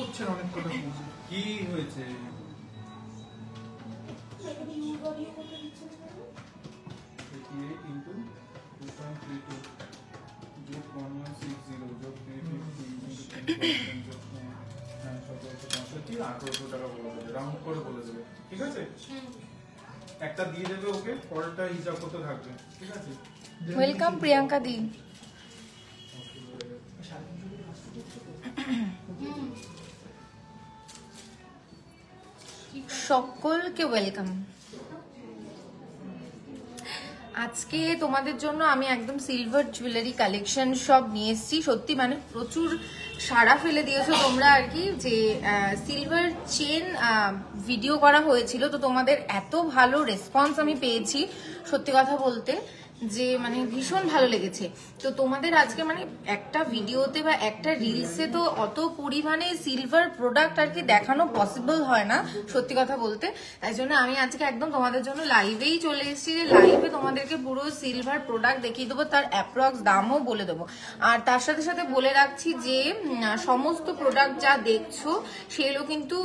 করছেন অনেক কথা বলছেন। কি হয়েছে? ঠিক আছে, একটা দিয়ে দেবে ওকে, পরেরটা হিসাব করতে থাকবে। ঠিক আছে, ওয়েলকাম প্রিয়াঙ্কা দি। সকলকে ওয়েলকাম। আজকে তোমাদের জন্য আমি একদম সিলভার জুয়েলারি কালেকশন সব নিয়ে এসেছি। সত্যি মানে প্রচুর সাড়া ফেলে দিয়েছো তোমরা আর কি, যে সিলভার চেন ভিডিও করা হয়েছিল, তো তোমাদের এত ভালো রেসপন্স আমি পেয়েছি সত্যি কথা বলতে, যে মানে ভীষণ ভালো লেগেছে। তো তোমাদের আজকে মানে একটা ভিডিওতে বা একটা রিলসে তো অত পরিমাণে সিলভার প্রোডাক্ট আর কি দেখানো পসিবল হয় না সত্যি কথা বলতে। তাই জন্য আমি আজকে একদম তোমাদের জন্য লাইভেই চলে এসেছি, যে লাইভে তোমাদেরকে পুরো সিলভার প্রোডাক্ট দেখিয়ে দেবো, তার অ্যাপ্রক্স দামও বলে দেবো। আর তার সাথে সাথে বলে রাখছি যে সমস্ত প্রোডাক্ট যা দেখছো সেগুলো কিন্তু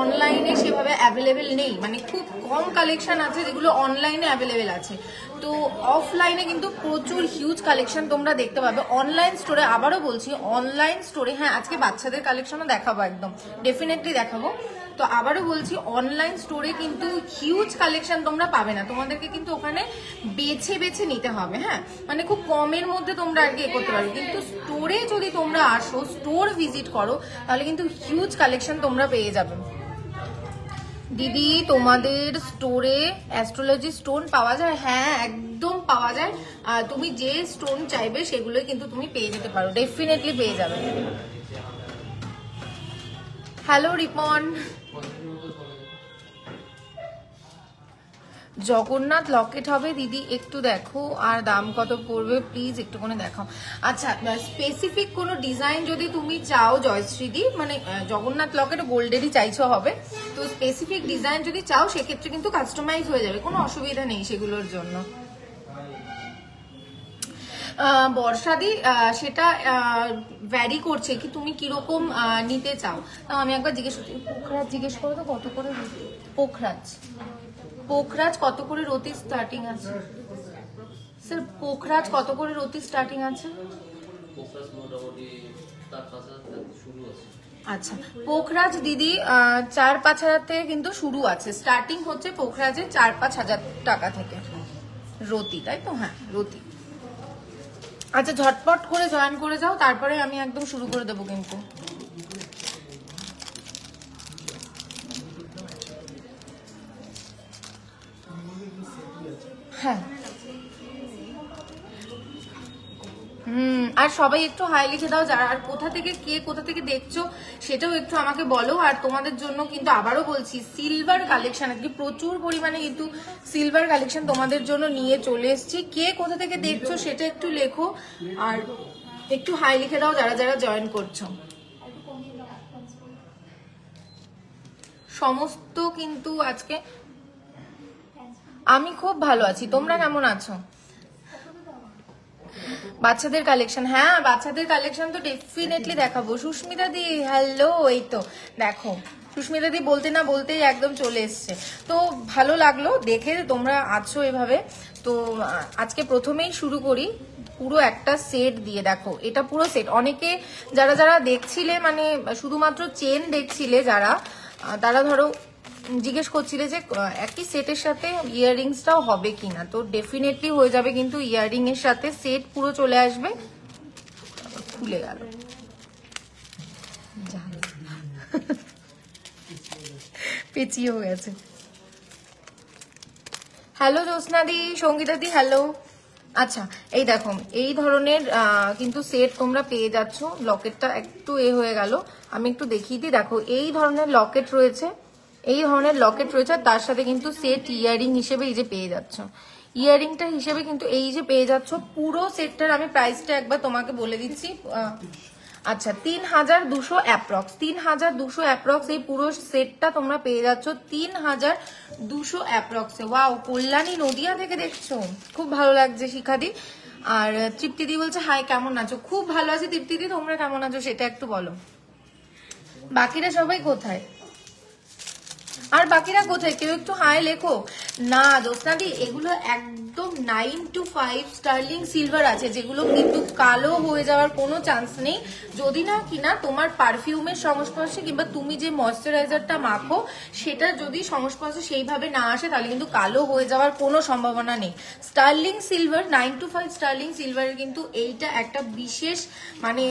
অনলাইনে সেভাবে অ্যাভেলেবেল নেই, মানে খুব কম কালেকশন আছে যেগুলো অনলাইনে অ্যাভেলেবেল আছে। তো অফলাইনে কিন্তু প্রচুর হিউজ কালেকশন তোমরা দেখতে পাবে অনলাইন স্টোরে। আবারও বলছি অনলাইন স্টোরে, হ্যাঁ আজকে বাচ্চাদের কালেকশনও দেখাবো, একদম ডেফিনেটলি দেখাবো। তো আবারও বলছি অনলাইন স্টোরে কিন্তু হিউজ কালেকশন তোমরা পাবে না, তোমাদেরকে কিন্তু ওখানে বেছে বেছে নিতে হবে। হ্যাঁ মানে খুব কমের মধ্যে তোমরা আর কি এ করতে পারবে, কিন্তু স্টোরে যদি তোমরা আসো, স্টোর ভিজিট করো, তাহলে কিন্তু হিউজ কালেকশন তোমরা পেয়ে যাবে। দিদি তোমাদের স্টোরে অ্যাস্ট্রোলজি স্টোন পাওয়া যায়? হ্যাঁ একদম পাওয়া যায়, তুমি যে স্টোন চাইবে সেগুলোই কিন্তু তুমি পেয়ে যেতে পারো, ডেফিনেটলি পেয়ে যাবে। হ্যালো রিপন। জগন্নাথ লকেট হবে দিদি, একটু দেখো আর দাম কত পড়বে প্লিজ একটুখানি দেখাও। আচ্ছা স্পেসিফিক কোনো ডিজাইন যদি তুমি চাও জয়শ্রীদি, মানে জগন্নাথ লকেট গোল্ডেরই চাইছো হবে, তো স্পেসিফিক ডিজাইন যদি চাও সেক্ষেত্রে কিন্তু কাস্টমাইজ হয়ে যাবে, কোনো অসুবিধা নেই সেগুলোর জন্য। বর্ষাদি সেটা ভ্যারি করছে কি তুমি কিরকম নিতে চাও। আমি একবার জিজ্ঞেস করছি, পোখরাজ জিজ্ঞেস করো তো কত করে, পোখরাজ কত করে রতি স্টার্টিং আছে স্যার? পোখরাজ কত করে রতি স্টার্টিং আছে? আচ্ছা পোখরাজ দিদি 4-5 হাজার থেকে কিন্তু শুরু আছে, স্টার্টিং হচ্ছে পোখরাজে 4-5 হাজার টাকা থেকে রতি, তাই তো? হ্যাঁ রতি। আচ্ছা ঝটপট করে জয়েন করে যাও, তারপরে আমি একদম শুরু করে দেবো কিন্তু। হ্যাঁ আর সবাই একটু হাই লিখে দাও যারা, আর কোথা থেকে দেখছো সেটাও একটু আমাকে বলো। আর তোমাদের জন্য কিন্তু আবারও বলছি সিলভার কালেকশন আজকে প্রচুর পরিমাণে কিন্তু সিলভার কালেকশন তোমাদের জন্য নিয়ে চলে এসেছি। কে কোথা থেকে দেখছো সেটা একটু লেখো, আর একটু হাই লিখে দাও যারা যারা জয়েন করছো। সমস্ত কিন্তু আজকে আমি খুব ভালো আছি, তোমরা কেমন আছো? বাচ্চাদের কালেকশন, হ্যাঁ বাচ্চাদের কালেকশন তো ডেফিনেটলি দেখাবো। সুস্মিতা দি হ্যালো, এই তো দেখো সুস্মিতা দি বলতে না বলতেই একদম চলে এসছে, তো ভালো লাগলো দেখে তোমরা আছো এভাবে। তো আজকে প্রথমেই শুরু করি পুরো একটা সেট দিয়ে। দেখো এটা পুরো সেট, অনেকে যারা যারা দেখছিলে মানে শুধুমাত্র চেন দেখছিলে যারা, তারা ধরো জিজ্ঞেস করছিলে যে একই সেটের সাথে ইয়াররিংসটাও হবে কিনা, তো ডেফিনেটলি হয়ে যাবে কিন্তু ইয়াররিং এর সাথে সেট পুরো চলে আসবে। খুলে গেল, পেঁচিয়ে হয়ে গেছে। হ্যালো জ্যোৎস্নাদি, সঙ্গীতাদি হ্যালো। আচ্ছা এই দেখো এই ধরনের কিন্তু সেট তোমরা পেয়ে যাচ্ছ। লকেটটা একটু হয়ে গেল, আমি একটু দেখিয়ে দিই। দেখো এই ধরনের লকেট রয়েছে, এই ধরনের লকেট রয়েছে, তার সাথে কিন্তু সেট ইয়াররিং হিসেবে এই যে পেয়ে যাচ্ছ। ইয়াররিংটা হিসেবে কিন্তু এই যে পেয়ে যাচ্ছ। পুরো সেটটার আমি প্রাইসটা একবার তোমাকে বলে দিচ্ছি। আচ্ছা 3200 অ্যাপ্রক্স, 3200 অ্যাপ্রক্স এই পুরো সেটটা তোমরা পেয়ে যাচ্ছ 3200 অ্যাপ্রক্সে। ওয়াও, কল্যাণী নদিয়া থেকে দেখছো, খুব ভালো লাগছে শিখাদি। আর তৃপ্তিদি বলছে হাই কেমন আছো? খুব ভালো আছি তৃপ্তিদি, তোমরা কেমন আছো সেটা একটু বলো। বাকিরা সবাই কোথায়? আর বাকিরা কোথায়? কেউ একটু হাই লেখো না। জ্যোৎস্নাদি, এগুলো একদম 9 to 5 স্টার্লিং সিলভার আছে, যেগুলো কিন্তু কালো হয়ে যাওয়ার কোনো চান্স নেই, যদি না কিনা তোমার পারফিউমের সংস্পর্শে কিংবা তুমি যে ময়শ্চারাইজারটা মাখো সেটা যদি সংস্পর্শে সেইভাবে না আসে, তাহলে কিন্তু কালো হয়ে যাওয়ার কোনো সম্ভাবনা নেই। স্টার্লিং সিলভার 9 to 5 স্টার্লিং সিলভারের কিন্তু এইটা একটা বিশেষ মানে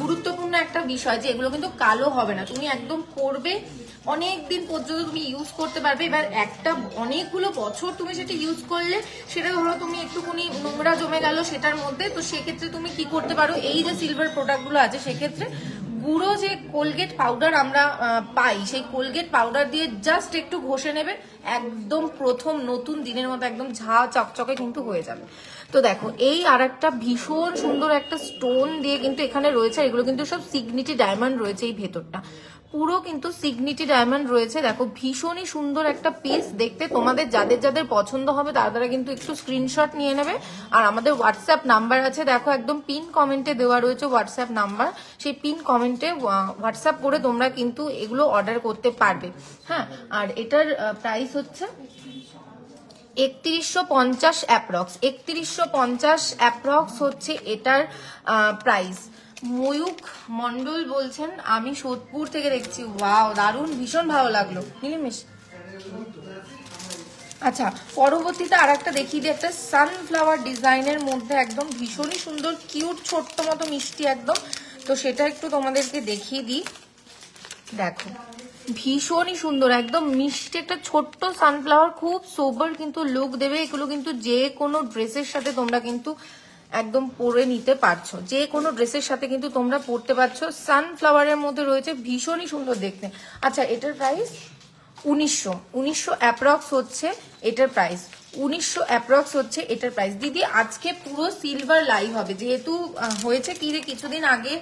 গুরুত্বপূর্ণ একটা বিষয়, যে এগুলো কিন্তু কালো হবে না। তুমি একদম করবে, অনেক দিন পর্যন্ত তুমি ইউজ করতে পারবে। এবার একটা অনেকগুলো বছর তুমি সেটা ইউজ করলে, সেটা ধরো তুমি একটুখানি নোংরা জমে গেল সেটার মধ্যে, তো সেক্ষেত্রে তুমি কি করতে পারো, এই যে সিলভার প্রোডাক্টগুলো আছে সেক্ষেত্রে গুঁড়ো যে কোলগেট পাউডার আমরা পাই, সেই কোলগেট পাউডার দিয়ে জাস্ট একটু ঘষে নেবে, একদম প্রথম নতুন দিনের মতো একদম ঝা চকচকে কিন্তু হয়ে যাবে। তো দেখো, এই আর একটা ভীষণ সুন্দর একটা স্টোন দিয়ে কিন্তু এখানে রয়েছে, এগুলো কিন্তু সব সিগনিটি ডায়মন্ড রয়েছে, এই ভেতরটা পুরো কিন্তু সিগনিটি ডায়মন্ড রয়েছে। দেখো ভীষণই সুন্দর একটা পিস দেখতে। তোমাদের যাদের যাদের পছন্দ হবে তারা কিন্তু একটু স্ক্রিনশট নিয়ে নেবে। আর আমাদের হোয়াটসঅ্যাপ নাম্বার আছে, দেখো একদম পিন কমেন্টে দেওয়া রয়েছে হোয়াটসঅ্যাপ নাম্বার, সেই পিন কমেন্টে হোয়াটসঅ্যাপ করে তোমরা কিন্তু এগুলো অর্ডার করতে পারবে। হ্যাঁ, আর এটার প্রাইস হচ্ছে 3150 অ্যাপ্রক্স, 3150 অ্যাপ্রক্স হচ্ছে এটার প্রাইস। ময়ূক মন্ডল বলছেন আমি সোদপুর থেকে দেখছি। ওয়াও, দারুণ, ভীষণ ভালো লাগলো নীলিমেশ। আচ্ছা, পরবর্তীতে আর একটা দেখিয়ে দিই, একটা সানফ্লাওয়ার ডিজাইনের মধ্যে একদম ভীষণই সুন্দর কিউট ছোট্ট মতো মিষ্টি একদম, তো সেটা একটু তোমাদেরকে দেখিয়ে দিই। দেখো ভীষণই সুন্দর একদম মিষ্টি একটা ছোট্ট সানফ্লাওয়ার, খুব সোবার কিন্তু লুক দেবে। এগুলো কিন্তু যে কোনো ড্রেসের সাথে তোমরা কিন্তু একদম পরে নিতে পারছো, যে কোনো ড্রেসের সাথে কিন্তু তোমরা পরতে পারছো। সানফ্লাওয়ারের মধ্যে রয়েছে, ভীষণই সুন্দর দেখতে। আচ্ছা, এটার প্রাইস 1900 অ্যাপ্রক্স হচ্ছে এটার প্রাইস, 1900 অ্যাপ্রক্স হচ্ছে এটার প্রাইস। দিদি আজকে পুরো সিলভার লাইভ হবে, যেহেতু হয়েছে কি রে, কিছুদিন আগে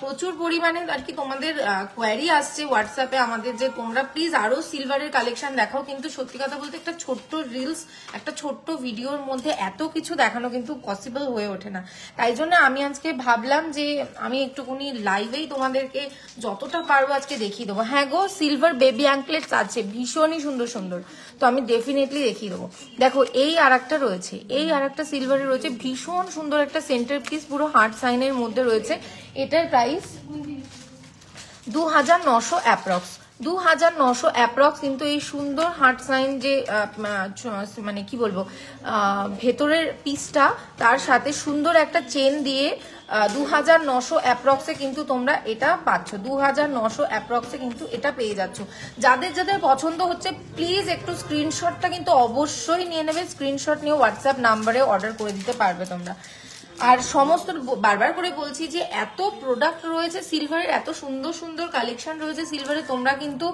প্রচুর পরিমাণে আর কি তোমাদের কোয়ারি আসছে হোয়াটসঅ্যাপে আমাদের, যে তোমরা প্লিজ আরো সিলভারের কালেকশন দেখাও, কিন্তু সত্যি কথা বলতে একটা ছোট্ট রিলস, একটা ছোট্ট ভিডিওর মধ্যে এত কিছু দেখানো কিন্তু পসিবল হয়ে ওঠে না। তাই জন্য আমি আজকে ভাবলাম যে আমি একটুখানি লাইভেই তোমাদেরকে যতটা পারবো আজকে দেখিয়ে দেবো। হ্যাঁ গো, সিলভার বেবি অ্যাঙ্কলেটস আছে ভীষণই সুন্দর সুন্দর, তো আমি ডেফিনেটলি দেখিয়ে দেবো। দেখো এই আর একটা রয়েছে, এই আর একটা সিলভারের রয়েছে, ভীষণ সুন্দর একটা সেন্টার পিস, পুরো হার্ট সাইনের মধ্যে রয়েছে। এটার প্রাইস 2900 অ্যাপ্রক্স, 2900 অ্যাপ্রক্স। কিন্তু এই সুন্দর হার্ট সাইন যে মানে কি বলবো ভেতরের পিসটা, তার সাথে সুন্দর একটা চেন দিয়ে 2900 অ্যাপ্রক্সে কিন্তু তোমরা এটা পাচ্ছ, 2900 অ্যাপ্রক্সে কিন্তু এটা পেয়ে যাচ্ছ। যাদের যাদের পছন্দ হচ্ছে প্লিজ একটু স্ক্রিনশটটা কিন্তু অবশ্যই নিয়ে নেবে, স্ক্রিনশট নিয়ে হোয়াটসঅ্যাপ নাম্বারে অর্ডার করে দিতে পারবে তোমরা। আর সমস্ত বারবার করে বলছি যে এত প্রোডাক্ট রয়েছে সিলভারের, এত সুন্দর সুন্দর কালেকশন রয়েছে সিলভারে, তোমরা কিন্তু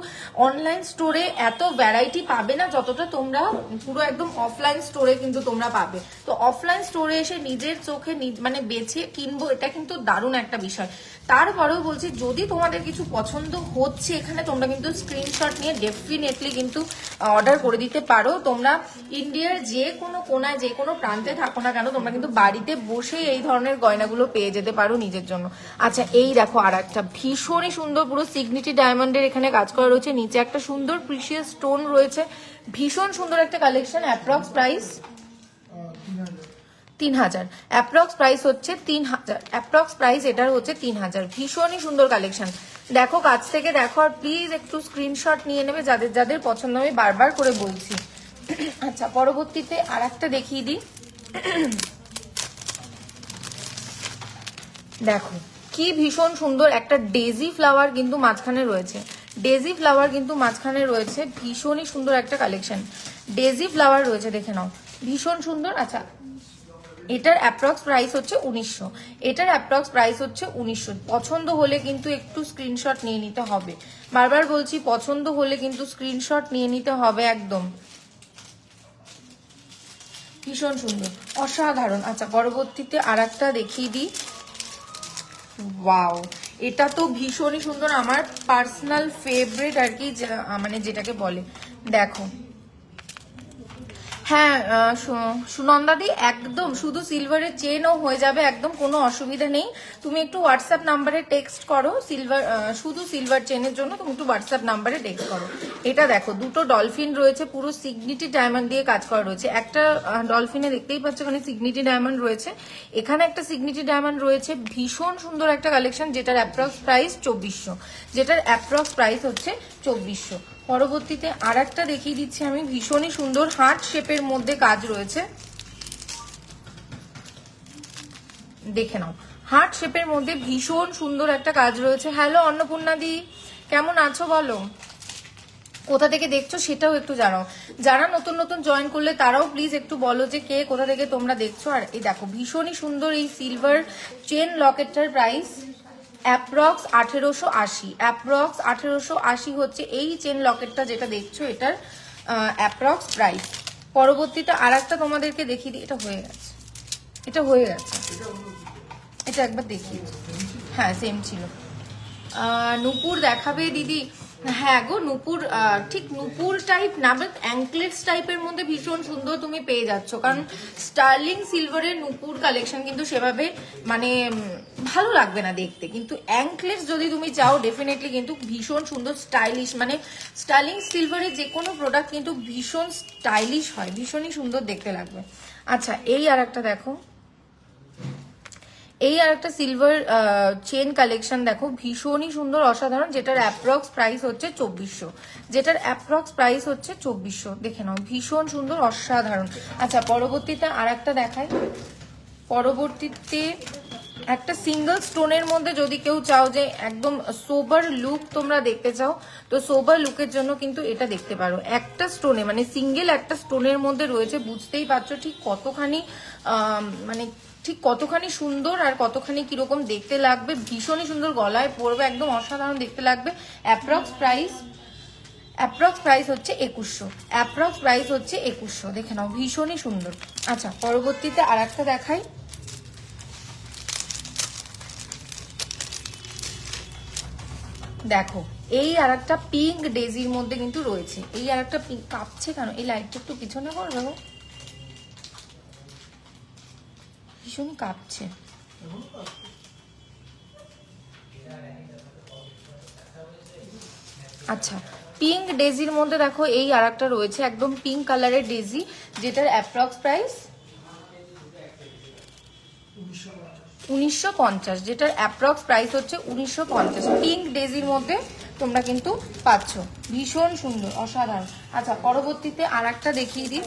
অনলাইন স্টোরে এত ভ্যারাইটি পাবে না যতটা তোমরা পুরো একদম অফলাইন স্টোরে কিন্তু তোমরা পাবে। তো অফলাইন স্টোরে এসে নিজের চোখে মানে বেছে কিনবো, এটা কিন্তু দারুণ একটা বিষয়। তারপরেও বলছি, যদি তোমাদের কিছু পছন্দ হচ্ছে এখানে, তোমরা কিন্তু স্ক্রিনশট নিয়ে ডেফিনেটলি কিন্তু অর্ডার করে দিতে পারো। তোমরা ইন্ডিয়ার যে কোনো কোনায় যে কোনো প্রান্তে থাকো না কেন, তোমরা কিন্তু বাড়িতে বসে এই ধরনের গয়নাগুলো পেয়ে যেতে পারো নিজের জন্য। আচ্ছা, এই দেখো আর একটা ভীষণই সুন্দর পুরো সিগনিটি ডায়মন্ডের এখানে কাজ করা রয়েছে, নিচে একটা সুন্দর প্রিশিয়াস স্টোন রয়েছে, ভীষণ সুন্দর একটা collection. Approx price 3000, approx price হচ্ছে 3000, অ্যাপ্রক্স প্রাইস এটার হচ্ছে 3000। ভীষণই সুন্দর কালেকশন, দেখো কাছ থেকে দেখো, আর প্লিজ একটু স্ক্রিনশট নিয়ে নেবে যাদের যাদের পছন্দ, আমি বারবার করে বলছি। আচ্ছা, পরবর্তীতে আর একটা দেখিয়ে দিই। দেখো কি ভীষণ সুন্দর একটা ডেজি ফ্লাওয়ার কিন্তু মাঝখানে রয়েছে, ডেজি ফ্লাওয়ার কিন্তু মাঝখানে রয়েছে, ভীষণই সুন্দর একটা কালেকশন, ডেজি ফ্লাওয়ার রয়েছে, দেখে নাও ভীষণ সুন্দর। আচ্ছা, এটার অ্যাপ্রক্স প্রাইস হচ্ছে 1900, এটার অ্যাপ্রক্স প্রাইস হচ্ছে 1900। পছন্দ হলে কিন্তু একটু স্ক্রিনশট নিয়ে নিতে হবে, বারবার বলছি পছন্দ হলে কিন্তু স্ক্রিনশট নিয়ে নিতে হবে একদম, ভীষণ সুন্দর অসাধারণ। আচ্ছা, পরবর্তীতে আর একটা দেখিয়ে দিই। ওয়াও, এটা তো ভীষণই সুন্দর, আমার পার্সোনাল ফেভারিট আর কি, মানে যেটাকে বলে। দেখো হ্যাঁ সুনন্দাদি, একদম শুধু সিলভারের চেনও হয়ে যাবে, একদম কোনো অসুবিধা নেই। তুমি একটু হোয়াটসঅ্যাপ নাম্বারে টেক্সট করো, সিলভার শুধু সিলভার চেনের জন্য তুমি একটু হোয়াটসঅ্যাপ নাম্বারে টেক্সট করো। এটা দেখো দুটো ডলফিন রয়েছে, পুরো সিগনিটি ডায়মন্ড দিয়ে কাজ করা রয়েছে। একটা ডলফিনে দেখতেই পাচ্ছ এখানে সিগনিটি ডায়মন্ড রয়েছে, এখানে একটা সিগনিটি ডায়মন্ড রয়েছে। ভীষণ সুন্দর একটা কালেকশন, যেটার অ্যাপ্রক্স প্রাইস 2400, যেটার অ্যাপ্রক্স প্রাইস হচ্ছে 2400। পরবর্তীতে আর একটা দেখিয়ে দিচ্ছি আমি, ভীষণই সুন্দর হার্ট শেপের মধ্যে কাজ রয়েছে, দেখে নাও। হার্ট শেপের মধ্যে ভীষণ সুন্দর একটা কাজ রয়েছে। হ্যালো অন্নপূর্ণা দি, কেমন আছো বলো, কোথা থেকে দেখছো সেটাও একটু জানাও। যারা নতুন নতুন জয়েন করলে তারাও প্লিজ একটু বলো যে কে কোথা থেকে তোমরা দেখছো। আর এই দেখো ভীষণই সুন্দর এই সিলভার চেন লকেটটার প্রাইস অ্যাপ্রক্স 1880, অ্যাপ্রক্স 1880 হচ্ছে এই চেন লকেটটা যেটা দেখছো, এটার অ্যাপ্রক্স প্রাইস। পরবর্তীতে আর একটা তোমাদেরকে দেখিয়ে দিই, এটা হয়ে গেছে, এটা হয়ে গেছে, এটা একবার দেখিয়ে, হ্যাঁ সেম ছিল। নূপুর দেখাবে দিদি? হ্যাঁ গো নূপুর, ঠিক নূপুর টাইপ না, বাট অ্যাঙ্কলেটস টাইপের মধ্যে ভীষণ সুন্দর তুমি পেয়ে যাচ্ছ, কারণ স্টার্লিং সিলভারের নূপুর কালেকশন কিন্তু সেভাবে মানে ভালো লাগবে না দেখতে, কিন্তু অ্যাঙ্কলেটস যদি তুমি চাও ডেফিনেটলি কিন্তু ভীষণ সুন্দর স্টাইলিশ, মানে স্টার্লিং সিলভারের যে কোনো প্রোডাক্ট কিন্তু ভীষণ স্টাইলিশ হয়, ভীষণই সুন্দর দেখতে লাগবে। আচ্ছা এই আর একটা দেখো, এই আর একটা সিলভার চেন কালেকশন দেখো, ভীষণই সুন্দর অসাধারণ, যেটার অ্যাপ্রক্স প্রাইস হচ্ছে 2400, যেটার অ্যাপ্রক্স প্রাইস হচ্ছে 2400, দেখে নাও ভীষণ সুন্দর অসাধারণ। আচ্ছা পরবর্তীতে আর একটা দেখাই, পরবর্তীতে একটা সিঙ্গেল স্টোনের মধ্যে যদি কেউ চাও যে একদম সোবার লুক তোমরা দেখতে চাও, তো সোবার লুকের জন্য কিন্তু এটা দেখতে পারো। একটা স্টোনে মানে সিঙ্গেল একটা স্টোনের মধ্যে রয়েছে, বুঝতেই পারছো ঠিক কতখানি মানে ঠিক কতখানি সুন্দর আর কতখানি কিরকম দেখতে লাগবে, ভীষণই সুন্দর, গলায় পরবে একদম অসাধারণ দেখতে লাগবে। অ্যাপ্রক্স প্রাইস হচ্ছে 2100, অ্যাপ্রক্স প্রাইস হচ্ছে 2100, দেখে নাও ভীষণই সুন্দর। আচ্ছা পরবর্তীতে আর একটা দেখাই, দেখো এই আর একটা পিঙ্ক ডেজির মধ্যে কিন্তু রয়েছে, এই আর একটা পিঙ্ক, কাঁপছে কেন, এই লাইটটা একটু পিছনে করবে গো, ভীষণ কাঁপছে। আচ্ছা পিঙ্ক ডেজির মধ্যে দেখো এই আর একটা রয়েছে, একদম পিঙ্ক কালারের ডেজি, যেটার অ্যাপ্রক্স প্রাইস 1950, যেটার অ্যাপ্রক্স প্রাইস হচ্ছে 1950। পিঙ্ক ডেজির মধ্যে তোমরা কিন্তু পাচ্ছ, ভীষণ সুন্দর অসাধারণ। আচ্ছা পরবর্তীতে আর একটা দেখিয়ে দিই,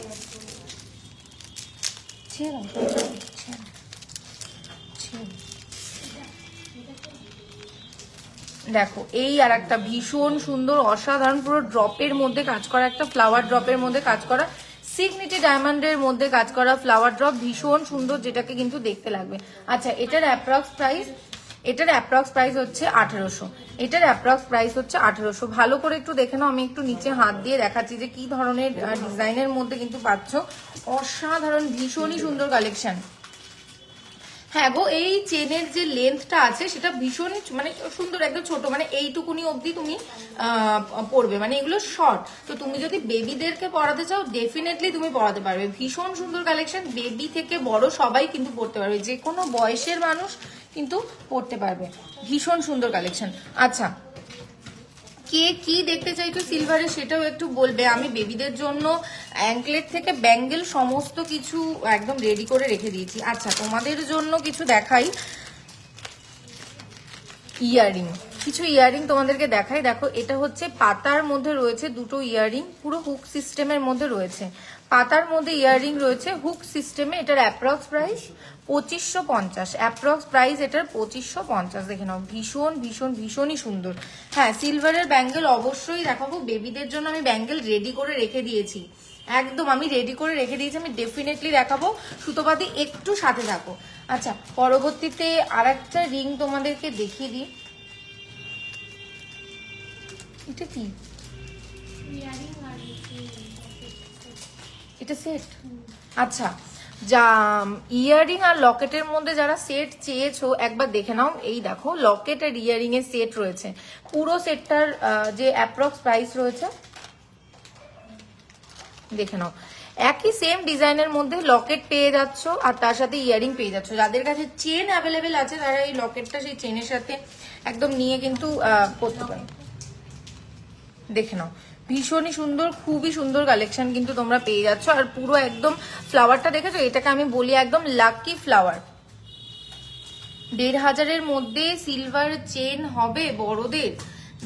দেখো এই আর একটা ভীষণ সুন্দর অসাধারণ, পুরো ড্রপের মধ্যে কাজ করা, একটা ফ্লাওয়ার ড্রপের মধ্যে কাজ করা, সিগনিটি ডায়মন্ডের মধ্যে কাজ করা ফ্লাওয়ার ড্রপ, ভীষণ সুন্দর, যেটাকে কিন্তু দেখতে লাগবে। আচ্ছা এটার অ্যাপ্রক্স প্রাইস হচ্ছে 1800, এটার অ্যাপ্রক্স প্রাইস হচ্ছে 1800। ভালো করে একটু দেখে নাও, আমি একটু নিচে হাত দিয়ে দেখাচ্ছি যে কি ধরনের ডিজাইনের মধ্যে কিন্তু পাচ্ছ, অসাধারণ ভীষণই সুন্দর কালেকশন। হ্যাঁ গো এই চেনের যে লেন্থটা আছে সেটা ভীষণ মানে সুন্দর, একদম ছোট, মানে এইটুকুনি অবধি তুমি পরবে, মানে এগুলো শর্ট, তো তুমি যদি বেবিদেরকে পরাতে চাও ডেফিনেটলি তুমি পরাতে পারবে, ভীষণ সুন্দর কালেকশন, বেবি থেকে বড় সবাই কিন্তু পরতে পারবে, যে কোনো বয়সের মানুষ কিন্তু পরতে পারবে, ভীষণ সুন্দর কালেকশন। আচ্ছা কে কি দেখতে চাইছো সিলভারে সেটাও একটু বলবে, আমি বেবিদের জন্য অ্যাঙ্কলেট থেকে ব্যাঙ্গেল সমস্ত কিছু একদম রেডি করে রেখে দিয়েছি। আচ্ছা তোমাদের জন্য কিছু দেখাই, ইয়াররিং, কিছু ইয়াররিং তোমাদেরকে দেখাই। দেখো এটা হচ্ছে পাতার মধ্যে রয়েছে দুটো ইয়াররিং, পুরো হুক সিস্টেমের মধ্যে রয়েছে, পাতার মধ্যে ইয়াররিং রয়েছে হুক সিস্টেমে, এটার অ্যাপ্রক্স প্রাইস 2550, অ্যাপ্রক্স প্রাইস এটার 2550, দেখে নাও ভীষণ ভীষণ ভীষণই সুন্দর। হ্যাঁ সিলভারের ব্যাঙ্গেল অবশ্যই দেখাবো, বেবিদের জন্য আমি ব্যাঙ্গেল রেডি করে রেখে দিয়েছি, একদম আমি রেডি করে রেখে দিয়েছি, আমি ডেফিনেটলি দেখাবো, সুতোপাতি একটু সাথে থাকো। আচ্ছা পরবর্তীতে আর একটা রিং তোমাদেরকে দেখিয়ে দিই, এটা কি, এটা সেট। আচ্ছা যা ইয়াররিং আর লকেটের মধ্যে যারা সেট চেয়েছো একবার দেখে নাও, এই দেখো লকেট আর ইয়াররিং এর সেট রয়েছে, পুরো সেটটার যে অ্যাপ্রক্স প্রাইস রয়েছে দেখে নাও, একই সেম ডিজাইনের মধ্যে লকেট পেয়ে যাচ্ছ আর তার সাথে ইয়ারিং পেয়ে যাচ্ছ। যাদের কাছে চেন অ্যাভেলেবেল আছে তারা এই লকেটটা সেই চেনের সাথে একদম নিয়ে কিন্তু করতে পারো। দেখে নাও, ভীষণই সুন্দর, খুবই সুন্দর কালেকশন কিন্তু তোমরা পেয়ে যাচ্ছ। আর পুরো একদম ফ্লাওয়ারটা দেখেছো, এটাকে আমি বলি একদম লাকি ফ্লাওয়ার। 1500-এর মধ্যে সিলভার চেন হবে বড়দের,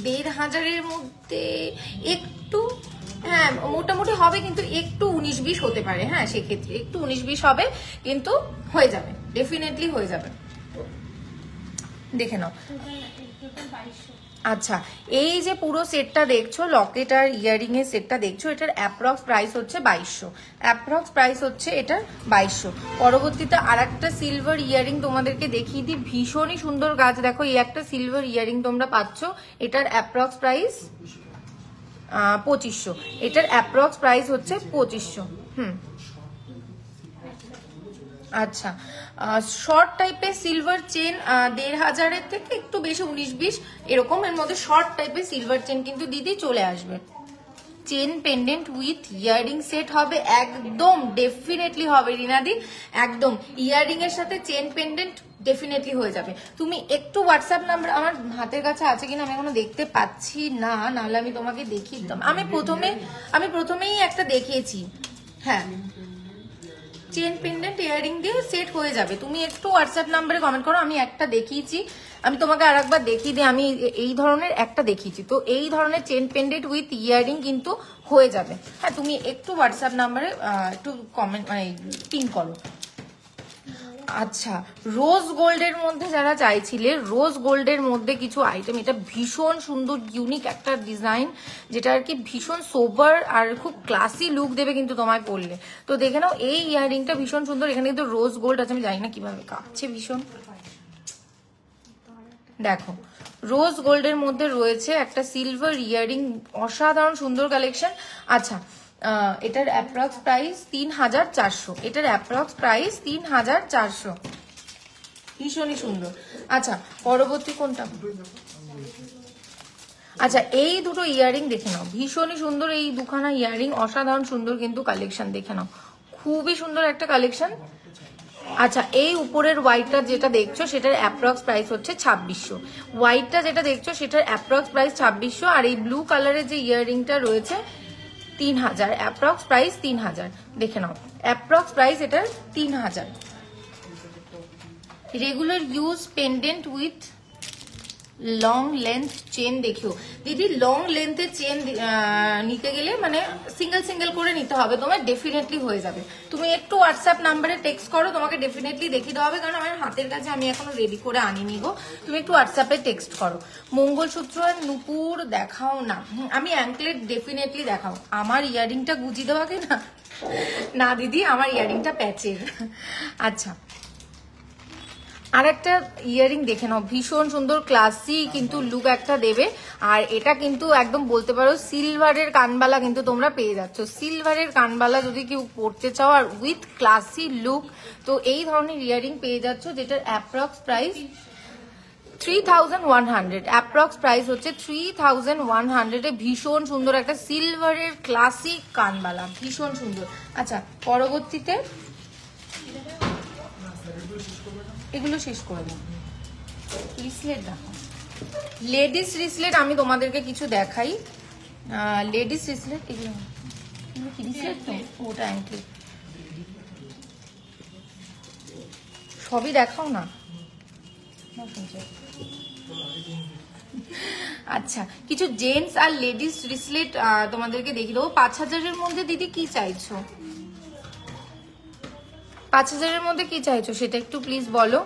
1500-এর মধ্যে একটু হ্যাঁ মোটামুটি হবে, কিন্তু একটু 19-20 হতে পারে। হ্যাঁ সেক্ষেত্রে একটু 19-20 হবে, কিন্তু হয়ে যাবে, ডেফিনেটলি হয়ে যাবে। দেখে নাও। আচ্ছা, এই যে পুরো সেটটা দেখছো, লকেট আর ইয়ারিং এর সেটটা দেখছো, এটার অ্যাপ্রক্স প্রাইস হচ্ছে 2200। অ্যাপ্রক্স প্রাইস হচ্ছে এটার 2200। পরবর্তীতে আর একটা সিলভার ইয়ারিং তোমাদেরকে দেখিয়ে দিই, ভীষণই সুন্দর গাছ। দেখো, এই একটা সিলভার ইয়ারিং তোমরা পাচ্ছ, এটার অ্যাপ্রক্স প্রাইস 2500। এটার অ্যাপ্রক্স প্রাইস হচ্ছে 2500। আচ্ছা, শর্ট টাইপের সিলভার চেন 1500-এর থেকে একটু বেশি 19-20 এরকম এর মধ্যে শর্ট টাইপের সিলভার চেন কিন্তু দিদি চলে আসবে। Chain pendant with earring set হবে, একদম ডেফিনেটলি হবে রিনাদি, একদম ইয়ারিং এর সাথে চেন পেন্ডেন্ট ডেফিনেটলি হয়ে যাবে। তুমি একটু হোয়াটসঅ্যাপ নাম্বার আমার হাতের কাছে আছে কিনা আমি এখনো দেখতে পাচ্ছি না, নাহলে আমি তোমাকে দেখিয়ে দিতাম। আমি প্রথমেই একটা দেখিয়েছি। হ্যাঁ, চেন পেন্ডেন্ট ইয়ারিং দিয়ে সেট হয়ে যাবে। তুমি একটু হোয়াটসঅ্যাপ নাম্বারে কমেন্ট করো, আমি একটা দেখিয়েছি, আমি তোমাকে আর একবার দেখিয়ে দিই। আমি এই ধরনের একটা দেখিয়েছি, তো এই ধরনের চেন পেন্ডেন্ট উইথ ইয়ারিং কিন্তু হয়ে যাবে। হ্যাঁ, তুমি একটু হোয়াটসঅ্যাপ নাম্বারে একটু কমেন্ট মানে পিন করো। আচ্ছা, রোজ গোল্ডের মধ্যে যারা চাইছিলে, রোজ গোল্ডের মধ্যে কিছু আইটেম, এটা ভীষণ সুন্দর ইউনিক একটা ডিজাইন, যেটা আর কি ভীষণ সোবার আর খুব ক্লাসি লুক দেবে কিন্তু তোমায় পরলে। তো দেখে নাও, এই ইয়াররিংটা ভীষণ সুন্দর, এখানে কিন্তু রোজ গোল্ড আছে, আমি জানি না কিভাবে কাঁপছে ভীষণ। দেখো, রোজ গোল্ডের মধ্যে রয়েছে একটা সিলভার ইয়াররিং, অসাধারণ সুন্দর কালেকশন। আচ্ছা, এটার অ্যাপ্রক্স প্রাইস 3400। এটার অ্যাপ্রক্স প্রাইস 3400, ভীষণই সুন্দর। আচ্ছা, পরবর্তী কোনটা? আচ্ছা, এই দুটো ইয়াররিং দেখে নাও, ভীষণই সুন্দর। এই দুখানা ইয়াররিং অসাধারণ সুন্দর কিন্তু কালেকশন, দেখে নাও, খুবই সুন্দর একটা কালেকশন। আচ্ছা, এই উপরের হোয়াইটটা যেটা দেখছো সেটার অ্যাপ্রক্স প্রাইস হচ্ছে 2600। হোয়াইটটা যেটা দেখছো সেটার অ্যাপ্রক্স প্রাইস 2600। আর এই ব্লু কালারের যে ইয়াররিংটা রয়েছে 3000, অ্যাপ্রক্স প্রাইস 3000। দেখে নাও, অ্যাপ্রক্স প্রাইস এটার 3000। Regular use pendant with long length chain. দেখিও দিদি, লং লেন্থের চেন নিতে গেলে মানে সিঙ্গেল সিঙ্গেল করে নিতে হবে, তোমার ডেফিনেটলি হয়ে যাবে। তুমি একটু হোয়াটসঅ্যাপ নাম্বারে টেক্সট করো, তোমাকে ডেফিনেটলি দেখিয়ে দেওয়া হবে, কারণ আমার হাতের কাছে আমি এখনো রেডি করে আনিনি গো। তুমি একটু হোয়াটসঅ্যাপে টেক্সট করো। মঙ্গলসূত্র আর নুপুর দেখাও না। আমি অ্যাঙ্কলেট ডেফিনেটলি দেখাও। আমার ইয়ারিংটা গুজি দেওয়াকে না, না দিদি, আমার ইয়ারিংটা প্যাচের। আচ্ছা, আর একটা ইয়ারিং দেখে নাও, ভীষণ সুন্দর ক্লাসি কিন্তু লুক একটা দেবে। আর এটা কিন্তু একদম বলতে পারো সিলভারের কানবালা কিন্তু তোমরা পেয়ে যাচ্ছ। সিলভারের কানবালা যদি কেউ পড়তে চাও আর উইথ ক্লাসি লুক, তো এই ধরনের ইয়ারিং পেয়ে যাচ্ছ, যেটার অ্যাপ্রক্স প্রাইস 3100। অ্যাপ্রক্স প্রাইস হচ্ছে 3100 এ ভীষণ সুন্দর একটা সিলভারের ক্লাসিক কানবালা, ভীষণ সুন্দর। আচ্ছা, পরবর্তীতে এগুলো শেষ করে দাও। রিসলেট দেখো, লেডিস রিসলেট আমি তোমাদেরকে কিছু দেখাই। লেডিস রিসলেট, এগুলো কি রিসলেট? তো ওটা অ্যাঙ্কলেট, সবই দেখাও না। আচ্ছা, কিছু জেন্টস আর লেডিস রিসলেট তোমাদেরকে দেখিয়ে দেবো। 5000-এর মধ্যে দিদি কি চাইছো? 5000-এর মধ্যে কি চাইছো সেটা একটু প্লিজ বলো।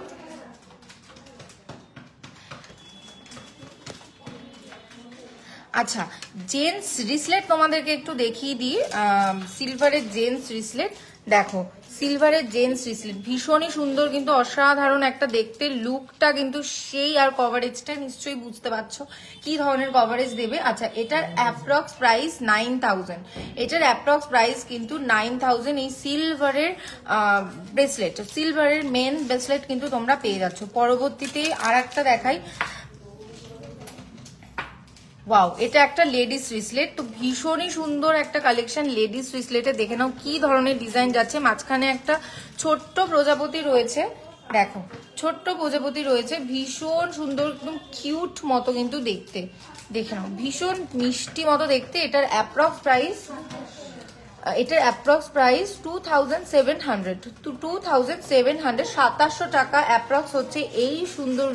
আচ্ছা, জেন্টস রিসলেট তোমাদেরকে একটু দেখিয়ে দিই। সিলভারের জেন্টস রিসলেট দেখো, সিলভারের জেন্টস রিসলেট ভীষণই সুন্দর কিন্তু অসাধারণ একটা দেখতে, লুকটা কিন্তু সেই। আর কভারেজটা নিশ্চয়ই বুঝতে পারছো কি ধরনের কভারেজ দেবে। আচ্ছা, এটার অ্যাপ্রক্স প্রাইস 9000। এটার অ্যাপ্রক্স প্রাইস কিন্তু 9000। এই সিলভারের ব্রেসলেট, সিলভারের মেন ব্রেসলেট কিন্তু তোমরা পেয়ে যাচ্ছ। পরবর্তীতে আর একটা দেখাই, ওয়াও, এটা একটা লেডিস রিসলেট, তো ভীষণই সুন্দর একটা কালেকশন লেডিস রিসলেটে। দেখে নাও কি ধরনের ডিজাইন যাচ্ছে, মাঝখানে একটা ছোট্ট প্রজাপতি রয়েছে, দেখো ছোট্ট প্রজাপতি রয়েছে, ভীষণ সুন্দর একদম কিউট মতো কিন্তু দেখতে, দেখে নাও ভীষণ মিষ্টি মতো দেখতে। এটার অ্যাপ্রক্স প্রাইস 2700, 2700 টাকা অ্যাপ্রক্স হচ্ছে এই সুন্দর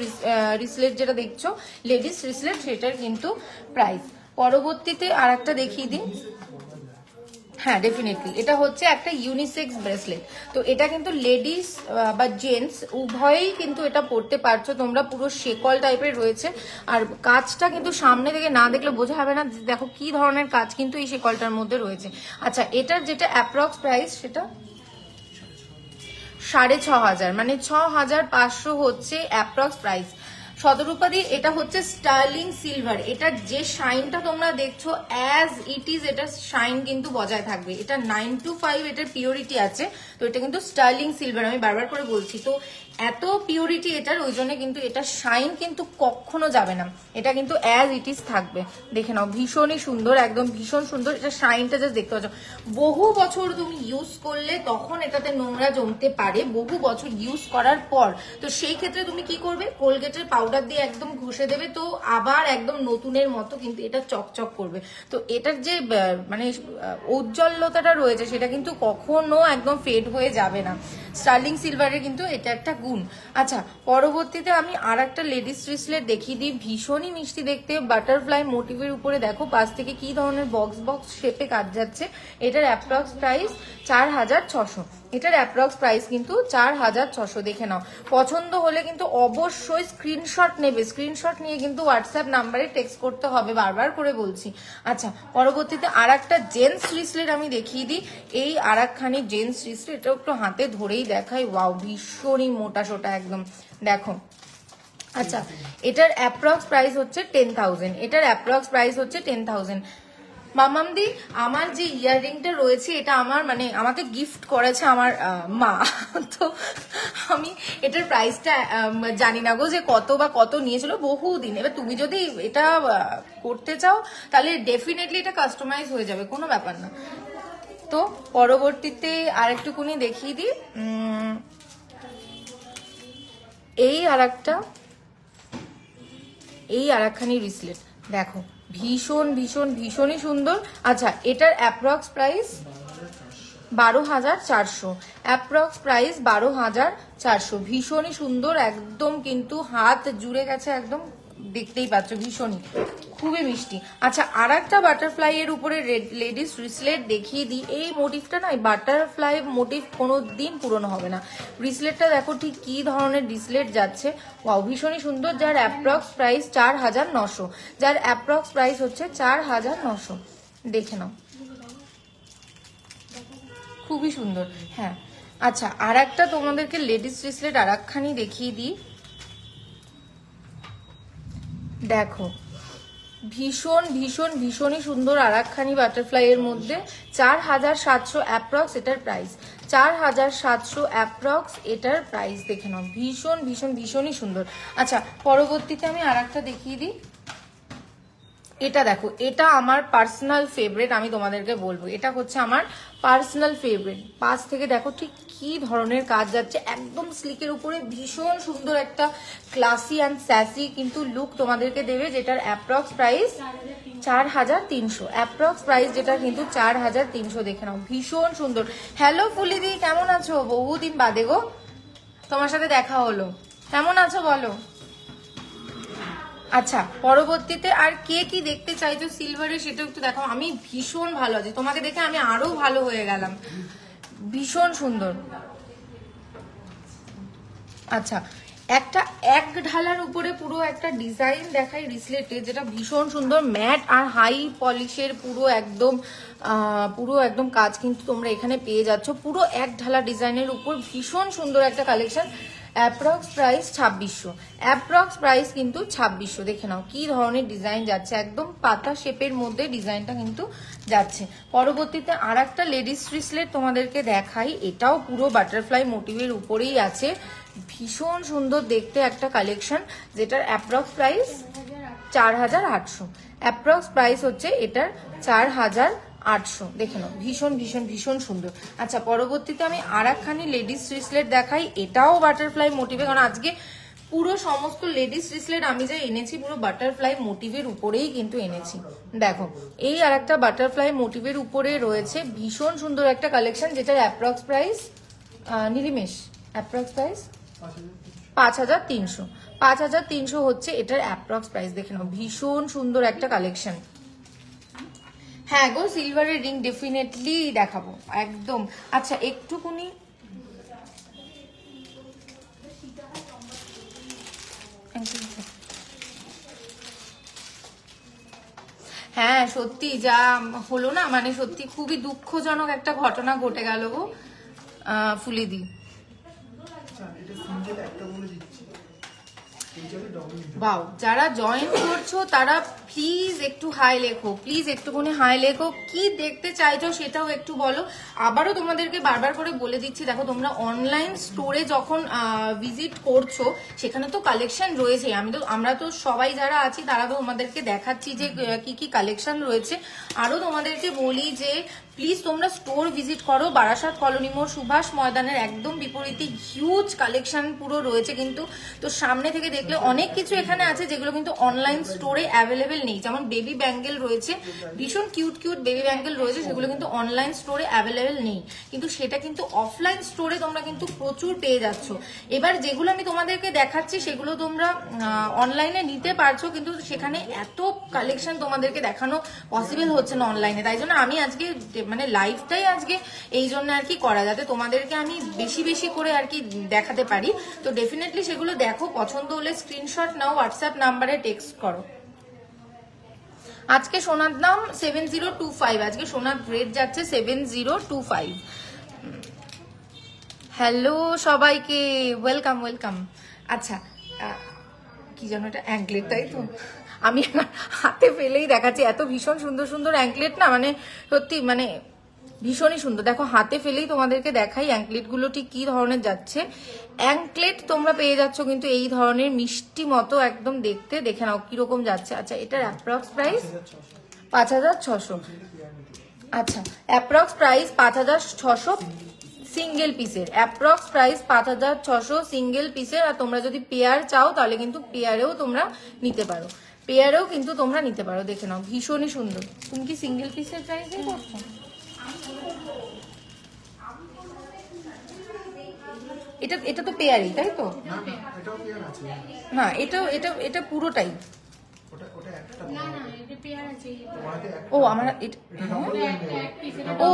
রিসলেট যেটা দেখছো লেডিস রিসলেট, সেটার কিন্তু প্রাইস। পরবর্তীতে আর একটা দেখিয়ে দিই। হ্যাঁ ডেফিনেটলি এটা হচ্ছে একটা ইউনিসেক্স ব্রেসলেট, তো এটা কিন্তু লেডিস বা জেন্টস উভয়েই কিন্তু এটা পরতে পারছো তোমরা। পুরো শেকল টাইপের রয়েছে, আর কাজটা কিন্তু সামনে থেকে না দেখলে বোঝা হবে না, দেখো কি ধরনের কাজ কিন্তু এই শেকলটার মধ্যে রয়েছে। আচ্ছা, এটার যেটা অ্যাপ্রক্স প্রাইস সেটা 6500, মানে 6500 হচ্ছে অ্যাপ্রক্স প্রাইস। শতরূপাদি এটা হচ্ছে স্টার্লিং সিলভার, এটা যে শাইনটা তোমরা দেখছো অ্যাজ ইট ইজ, এটা শাইন কিন্তু বজায় থাকবে। এটা 925 এটার পিওরিটি আছে, তো এটা কিন্তু স্টার্লিং সিলভার, আমি বারবার করে বলছি। তো এত পিওরিটি এটার, ওই জন্য কিন্তু এটা শাইন কিন্তু কখনো যাবে না, এটা কিন্তু অ্যাজ ইট ইজ থাকবে। দেখে নাও ভীষণই সুন্দর, একদম ভীষণ সুন্দর। এটা শাইনটা জাস্ট দেখতে পাচ্ছ, বহু বছর তুমি ইউজ করলে তখন এটাতে নোংরা জমতে পারে, বহু বছর ইউজ করার পর। তো সেই ক্ষেত্রে তুমি কি করবে, কোলগেটের পাউডার দিয়ে একদম ঘষে দেবে, তো আবার একদম নতুনের মতো কিন্তু এটা চকচক করবে। তো এটার যে মানে উজ্জ্বলতাটা রয়েছে সেটা কিন্তু কখনো একদম ফেড হয়ে যাবে না। স্টার্লিং সিলভারের কিন্তু এটা একটা গুণ। আচ্ছা, পরবর্তীতে আমি আর একটা লেডিস রিসলেট দেখিয়ে দিই, ভীষণই মিষ্টি দেখতে, বাটারফ্লাই মোটিভের উপরে দেখো পাশ থেকে কি ধরনের বক্স বক্স শেপে কাজ যাচ্ছে। এটার অ্যাপ্রক্স প্রাইস 4600, এটার অ্যাপ্রক্স প্রাইস কিন্তু 4600। দেখে নাও, পছন্দ হলে কিন্তু অবশ্যই স্ক্রিনশট নেবে, স্ক্রিনশট নিয়ে কিন্তু হোয়াটসঅ্যাপ নাম্বারে টেক্সট করতে হবে, বারবার করে বলছি। আচ্ছা, পরবর্তীতে আর একটা জেন্টস রিসলেট আমি দেখিয়ে দিই। এই আর একখানি জেন্টস রিসলেট, এটা একটু হাতে ধরেই দেখাই, ওয়াও ভীষণই মোটা সোটা একদম, দেখো। আচ্ছা, এটার অ্যাপ্রক্স প্রাইস হচ্ছে 10,000, এটার অ্যাপ্রক্স প্রাইস হচ্ছে 10,000। মামামদি, আমার যে ইয়াররিংটা রয়েছে এটা আমার মানে আমাকে গিফট করেছে আমার মা, তো আমি এটার প্রাইসটা জানি না গো যে কত বা কত নিয়েছিল বহুদিন। এবার তুমি যদি এটা করতে চাও তাহলে ডেফিনেটলি এটা কাস্টমাইজ হয়ে যাবে, কোনো ব্যাপার না। তো পরবর্তীতে আর একটুকুনি দেখিয়ে দিই, এই আর একখানি রিসলেট দেখো, ভীষণ ভীষণ ভীষণই সুন্দর। আচ্ছা, এটার অ্যাপ্রক্স প্রাইস 12,400, অ্যাপ্রক্স প্রাইস 12,400, ভীষণই সুন্দর একদম, কিন্তু হাত জুড়ে গেছে একদম, দেখতেই পাচ্ছ ভীষণই খুবই মিষ্টি। আচ্ছা, আর একটা বাটারফ্লাই এর উপরে লেডিস রিসলেট দেখিয়ে দিই। এই মোটিভটা না, বাটারফ্লাই মোটিভ কোনো দিন পুরনো হবে না। রিসলেটটা দেখো ঠিক কি ধরনের রিসলেট যাচ্ছে, ওয়াও ভীষণই সুন্দর, যার অ্যাপ্রক্স প্রাইস 4900, যার অ্যাপ্রক্স প্রাইস হচ্ছে 4900। দেখে নাও খুবই সুন্দর। হ্যাঁ, আচ্ছা, আর একটা তোমাদেরকে লেডিস রিসলেট আর একখানি দেখিয়ে দিই, দেখো ভীষণ ভীষণ ভীষণই সুন্দর আর একখানি বাটারফ্লাই এর মধ্যে, 4700 অ্যাপ্রক্স এটার প্রাইস, 4700 অ্যাপ্রক্স এটার প্রাইস। দেখে নাও ভীষণ ভীষণ ভীষণই সুন্দর। আচ্ছা, পরবর্তীতে আমি আর একটা দেখিয়ে দিই। এটা দেখো, এটা আমার পার্সোনাল ফেভারিট, আমি তোমাদেরকে বলবো এটা হচ্ছে আমার পার্সোনাল ফেভারিট। পাশ থেকে দেখো ঠিক কি ধরনের কাজ যাচ্ছে, একদম স্লিকের উপরে ভীষণ সুন্দর একটা ক্লাসি অ্যান্ড স্যাসি কিন্তু লুক তোমাদেরকে দেবে, যেটার অ্যাপ্রক্স প্রাইস 4300, অ্যাপ্রক্স প্রাইস যেটা কিন্তু 4300। দেখে নাও ভীষণ সুন্দর। হ্যালো ফুলিদি, কেমন আছো? বহুদিন বাদে গো তোমার সাথে দেখা হলো, কেমন আছো বলো? আচ্ছা, পরবর্তীতে আর কে কি দেখতে চাইছো সিলভারে সেটা একটু দেখো। আমি ভীষণ ভালো আছি, তোমাকে দেখে আমি আরো ভালো হয়ে গেলাম, ভীষণ সুন্দর। আচ্ছা, একটা এক ঢালার উপরে পুরো একটা ডিজাইন দেখাই রিসলেটে, যেটা ভীষণ সুন্দর ম্যাট আর হাই পলিশের পুরো একদম কাজ কিন্তু তোমরা এখানে পেয়ে যাচ্ছ, পুরো এক ঢালা ডিজাইনের উপর ভীষণ সুন্দর একটা collection. Approx price 2600, approx price কিন্তু 2600। দেখে নাও কি ধরনের ডিজাইন যাচ্ছে, একদম পাতা শেপের মধ্যে ডিজাইনটা কিন্তু যাচ্ছে। পরবর্তীতে আর একটা লেডিস রিসলেট তোমাদেরকে দেখাই, এটাও পুরো বাটারফ্লাই মোটিভের উপরেই আছে, ভীষণ সুন্দর দেখতে একটা কালেকশন, যেটার অ্যাপ্রক্স প্রাইস 4800, অ্যাপ্রক্স প্রাইস হচ্ছে এটার 4800। দেখে নাও, ভীষণ ভীষণ ভীষণ সুন্দর। আচ্ছা, পরবর্তীতে আমি আর একখানি লেডিস রিসলেট দেখাই, এটাও বাটারফ্লাই মোটিভে, কারণ আজকে পুরো সমস্ত লেডিস রিসলেট আমি যা এনেছি পুরো বাটারফ্লাই মোটিভের উপরেই কিন্তু এনেছি। দেখো, এই আর একটা বাটারফ্লাই মোটিভের উপরে রয়েছে, ভীষণ সুন্দর একটা কালেকশন, যেটার approx price Nilimesh approx price 5300। 5300 হচ্ছে এটার অ্যাপ্রক্স প্রাইস। দেখে নাও, ভীষণ সুন্দর একটা কালেকশন। হ্যাঁ গো, সিলভারের রিং ডেফিনেটলি দেখাবো একদম। আচ্ছা, একটুকুনি হ্যাঁ সত্যি যা হলো না, মানে সত্যি খুবই দুঃখজনক একটা ঘটনা ঘটে গেল গো ফুলিদি। বাও, যারা জয়েন করছো তারা প্লিজ একটু হাই লেখো, প্লিজ একটুখানি হাই লেখো, কি দেখতে চাইছো সেটাও একটু বলো। আবারও তোমাদেরকে বারবার করে বলে দিচ্ছি, দেখো তোমরা অনলাইন স্টোরে যখন ভিজিট করছো সেখানে তো কালেকশন রয়েছে, আমরা তো সবাই যারা আছি তারা তো তোমাদেরকে দেখাচ্ছি যে কি কি কালেকশন রয়েছে। আরো তোমাদেরকে বলি যে প্লিজ তোমরা স্টোর ভিজিট করো, বারাসাত কলোনি মোড় সুভাষ ময়দানের একদম বিপরীতে হিউজ কালেকশন পুরো রয়েছে কিন্তু। তো সামনে থেকে দেখলে অনেক কিছু এখানে আছে যেগুলো কিন্তু অনলাইন স্টোরে অ্যাভেলেবেল নেই, যেমন বেবি ব্যাঙ্গেল রয়েছে, ভীষণ কিউট কিউট বেবি ব্যাঙ্গেল রয়েছে, সেগুলো কিন্তু অনলাইন স্টোরে অ্যাভেলেবেল নেই, কিন্তু সেটা কিন্তু অফলাইন স্টোরে তোমরা কিন্তু প্রচুর পেয়ে যাচ্ছ। এবার যেগুলো আমি তোমাদেরকে দেখাচ্ছি সেগুলো তোমরা অনলাইনে নিতে পারছো, কিন্তু সেখানে এত কালেকশন তোমাদেরকে দেখানো পসিবল হচ্ছে না অনলাইনে। তাই জন্য আমি আজকে মানে লাইভটাই আজকে এই জন্য আর কি করা, যাতে তোমাদেরকে আমি বেশি বেশি করে আর কি দেখাতে পারি। তো ডেফিনেটলি সেগুলো দেখো, পছন্দ হলে স্ক্রিনশট নাও, হোয়াটসঅ্যাপ নাম্বারে টেক্সট করো। আজকে সোনার দাম 7025, আজকে সোনার রেট যাচ্ছে 7025। হ্যালো সবাইকে, ওয়েলকাম ওয়েলকাম। আচ্ছা, কি যেন এটা অ্যাঙ্কলেট, তাই তো? আমি হাতে ফেলেই দেখাচ্ছি, এত ভীষণ সুন্দর সুন্দর অ্যাঙ্কলেট না, মানে সত্যি মানে ভীষণই সুন্দর। দেখো হাতে ফেলেই তোমাদেরকে দেখাই অ্যাঙ্কলেট গুলো ঠিক কি ধরনের যাচ্ছে। অ্যাঙ্কলেট তোমরা পেয়ে যাচ্ছ কিন্তু এই ধরনের মিষ্টি মতো একদম দেখতে, দেখে নাও কিরকম যাচ্ছে। আচ্ছা, এটার অ্যাপ্রক্স প্রাইস 5600। আচ্ছা, অ্যাপ্রক্স প্রাইস 5600 সিঙ্গেল পিসের, অ্যাপ্রক্স প্রাইস 5600 সিঙ্গেল পিসের। আর তোমরা যদি পেয়ার চাও তাহলে কিন্তু পেয়ারেও তোমরা নিতে পারো, পেয়ারেও কিন্তু তোমরা নিতে পারো। দেখে নাও, ভীষণই সুন্দর। তুমি কি সিঙ্গেল পিসের প্রাইসই করছো? এটা তো পেয়ারই, তাই তো? না, এটা পুরোটাই। ও আমার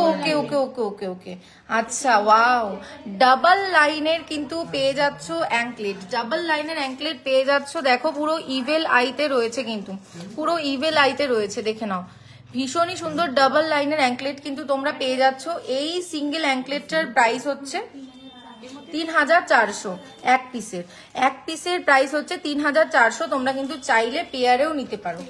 ওকে ওকে ওকে ওকে ওকে আচ্ছা, ওয়াও, ডাবল লাইনের কিন্তু পেয়ে যাচ্ছ অ্যাঙ্কলেট, ডাবল লাইনের অ্যাঙ্কলেট পেয়ে যাচ্ছ। দেখো পুরো ইভেল আইতে রয়েছে, কিন্তু পুরো ইভেল আইতে রয়েছে, দেখে নাও ভীষণই সুন্দর ডাবল লাইনের অ্যাঙ্কলেট কিন্তু তোমরা পেয়ে যাচ্ছ। এই সিঙ্গেল অ্যাঙ্কলেটটার প্রাইস হচ্ছে 3400, এক পিসের প্রাইস হচ্ছে 3400। তোমরা কিন্তু চাইলে পেয়ারেও নিতে পারো।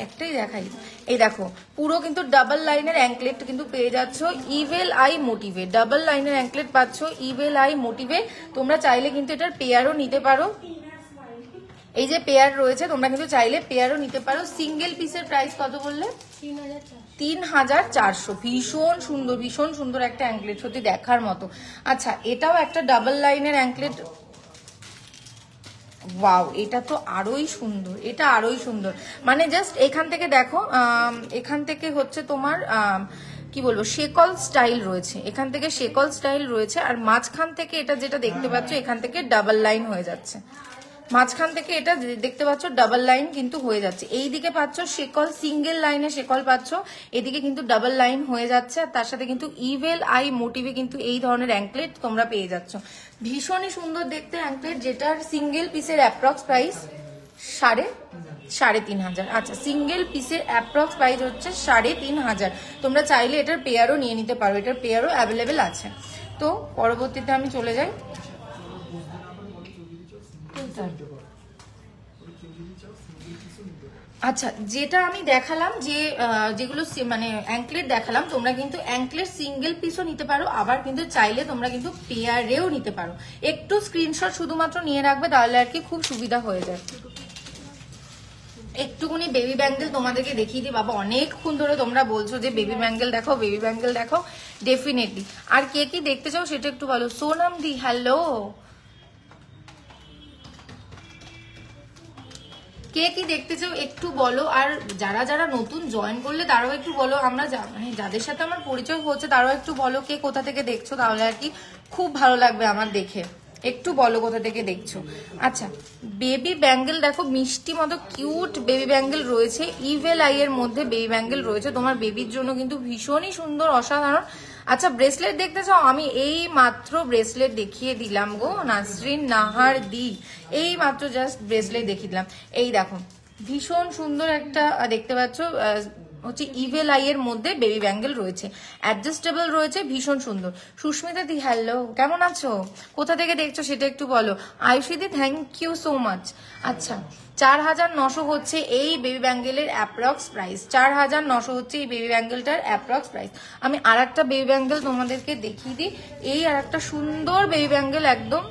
একটাই দেখাই, এই দেখো পুরো কিন্তু ডাবল লাইনের অ্যাঙ্কলেট কিন্তু পেয়ে যাচ্ছ ইভেল আই মোটিভে, ডাবল লাইনের অ্যাঙ্কলেট পাচ্ছ ইভেল আই মোটিভে। তোমরা চাইলে কিন্তু এটার পেয়ারও নিতে পারো, এই যে পেয়ার রয়েছে তোমরা কিন্তু চাইলে পেয়ারও নিতে পারো। সিঙ্গেল পিসের প্রাইস কত বললে? 3400। ভীষণ সুন্দর, ভীষণ সুন্দর একটা অ্যাঙ্কলেট, সত্যি দেখার মতো। আচ্ছা, এটাও একটা ডাবল লাইনের অ্যাঙ্কলেট। ওয়াও, এটা তো আরোই সুন্দর, এটা আরোই সুন্দর। মানে জাস্ট এখান থেকে দেখো, এখান থেকে হচ্ছে তোমার কি বলবো শেকল স্টাইল রয়েছে, এখান থেকে শেকল স্টাইল রয়েছে, আর মাঝখান থেকে এটা যেটা দেখতে পাচ্ছ এখান থেকে ডাবল লাইন হয়ে যাচ্ছে, মাঝখান থেকে এটা দেখতে পাচ্ছ ডাবল লাইন কিন্তু হয়ে যাচ্ছে। এই দিকে পাচ্ছ শেকল, সিঙ্গেল লাইনে শেকল পাচ্ছ, এদিকে কিন্তু ডাবল লাইন হয়ে যাচ্ছে। আর তার সাথে কিন্তু ইভেল আই মোটিভে কিন্তু এই ধরনের অ্যাঙ্কলেট তোমরা পেয়ে যাচ্ছ। ভীষণই সুন্দর দেখতে অ্যাঙ্কলেট, যেটার সিঙ্গেল পিসের অ্যাপ্রক্স প্রাইস 3500। আচ্ছা, সিঙ্গেল পিসের অ্যাপ্রক্স প্রাইস হচ্ছে 3500। তোমরা চাইলে এটার পেয়ারও নিয়ে নিতে পারো, এটার পেয়ারও অ্যাভেলেবেল আছে। তো পরবর্তীতে আমি চলে যাই। আচ্ছা, যেটা আমি দেখালাম, যেগুলো মানে অ্যাঙ্কলেট দেখালাম, তোমরা কিন্তু অ্যাঙ্কলেট সিঙ্গেল পিসও নিতে পারো, আবার কিন্তু চাইলে তোমরা কিন্তু পেয়ারেও নিতে পারো। একটু স্ক্রিনশট শুধুমাত্র নিয়ে রাখবে, তাহলে আর কি খুব সুবিধা হয়ে যায়। একটুকুনি বেবি ব্যাঙ্গেল তোমাদেরকে দেখিয়ে দিই বাবা, অনেকক্ষণ ধরে তোমরা বলছো যে বেবি ব্যাঙ্গেল দেখাও, বেবি ব্যাঙ্গেল দেখাও, ডেফিনেটলি। আর কে কি দেখতে চাও সেটা একটু বলো। সোনাম দি হ্যালো, কে কি দেখতে চাও একটু বলো। আর যারা যারা নতুন জয়েন করলে তারাও একটু বলো, আমরা মানে যাদের সাথে আমার পরিচয় হচ্ছে তারাও একটু বলো কে কোথা থেকে দেখছো, তাহলে আর কি খুব ভালো লাগবে আমার দেখে। একটু বলো কোথা থেকে দেখছো। আচ্ছা, বেবি ব্যাঙ্গেল দেখো, মিষ্টি মতো কিউট বেবি ব্যাঙ্গেল রয়েছে, ইভেল আই এর মধ্যে বেবি ব্যাঙ্গেল রয়েছে তোমার বেবির জন্য, কিন্তু ভীষণই সুন্দর, অসাধারণ। আচ্ছা, ব্রেসলেট দেখতে চাও? আমি এই মাত্র ব্রেসলেট দেখিয়ে দিলাম গো নাসরিন নাহার দি, এই মাত্র জাস্ট ব্রেসলেট দেখিয়ে দিলাম। এই দেখো ভীষণ সুন্দর একটা দেখতে পাচ্ছ হচ্ছে ইভেল আই এর মধ্যে বেবি ব্যাঙ্গেল রয়েছে, অ্যাডজাস্টেবল রয়েছে, ভীষণ সুন্দর। সুস্মিতা দি হ্যালো, কেমন আছো, কোথা থেকে দেখছো সেটা একটু বলো। আয়ুষী দি থ্যাংক ইউ সো মাচ। আচ্ছা, 4900 হচ্ছে এই বেবি ব্যাঙ্গেলের অ্যাপ্রক্স প্রাইস, 4900 হচ্ছে এই বেবি ব্যাঙ্গেলটার অ্যাপ্রক্স প্রাইস। আমি আর একটা বেবি ব্যাঙ্গেল তোমাদেরকে দেখিয়ে দিই। এই আর একটা সুন্দর বেবি ব্যাঙ্গেল, একদম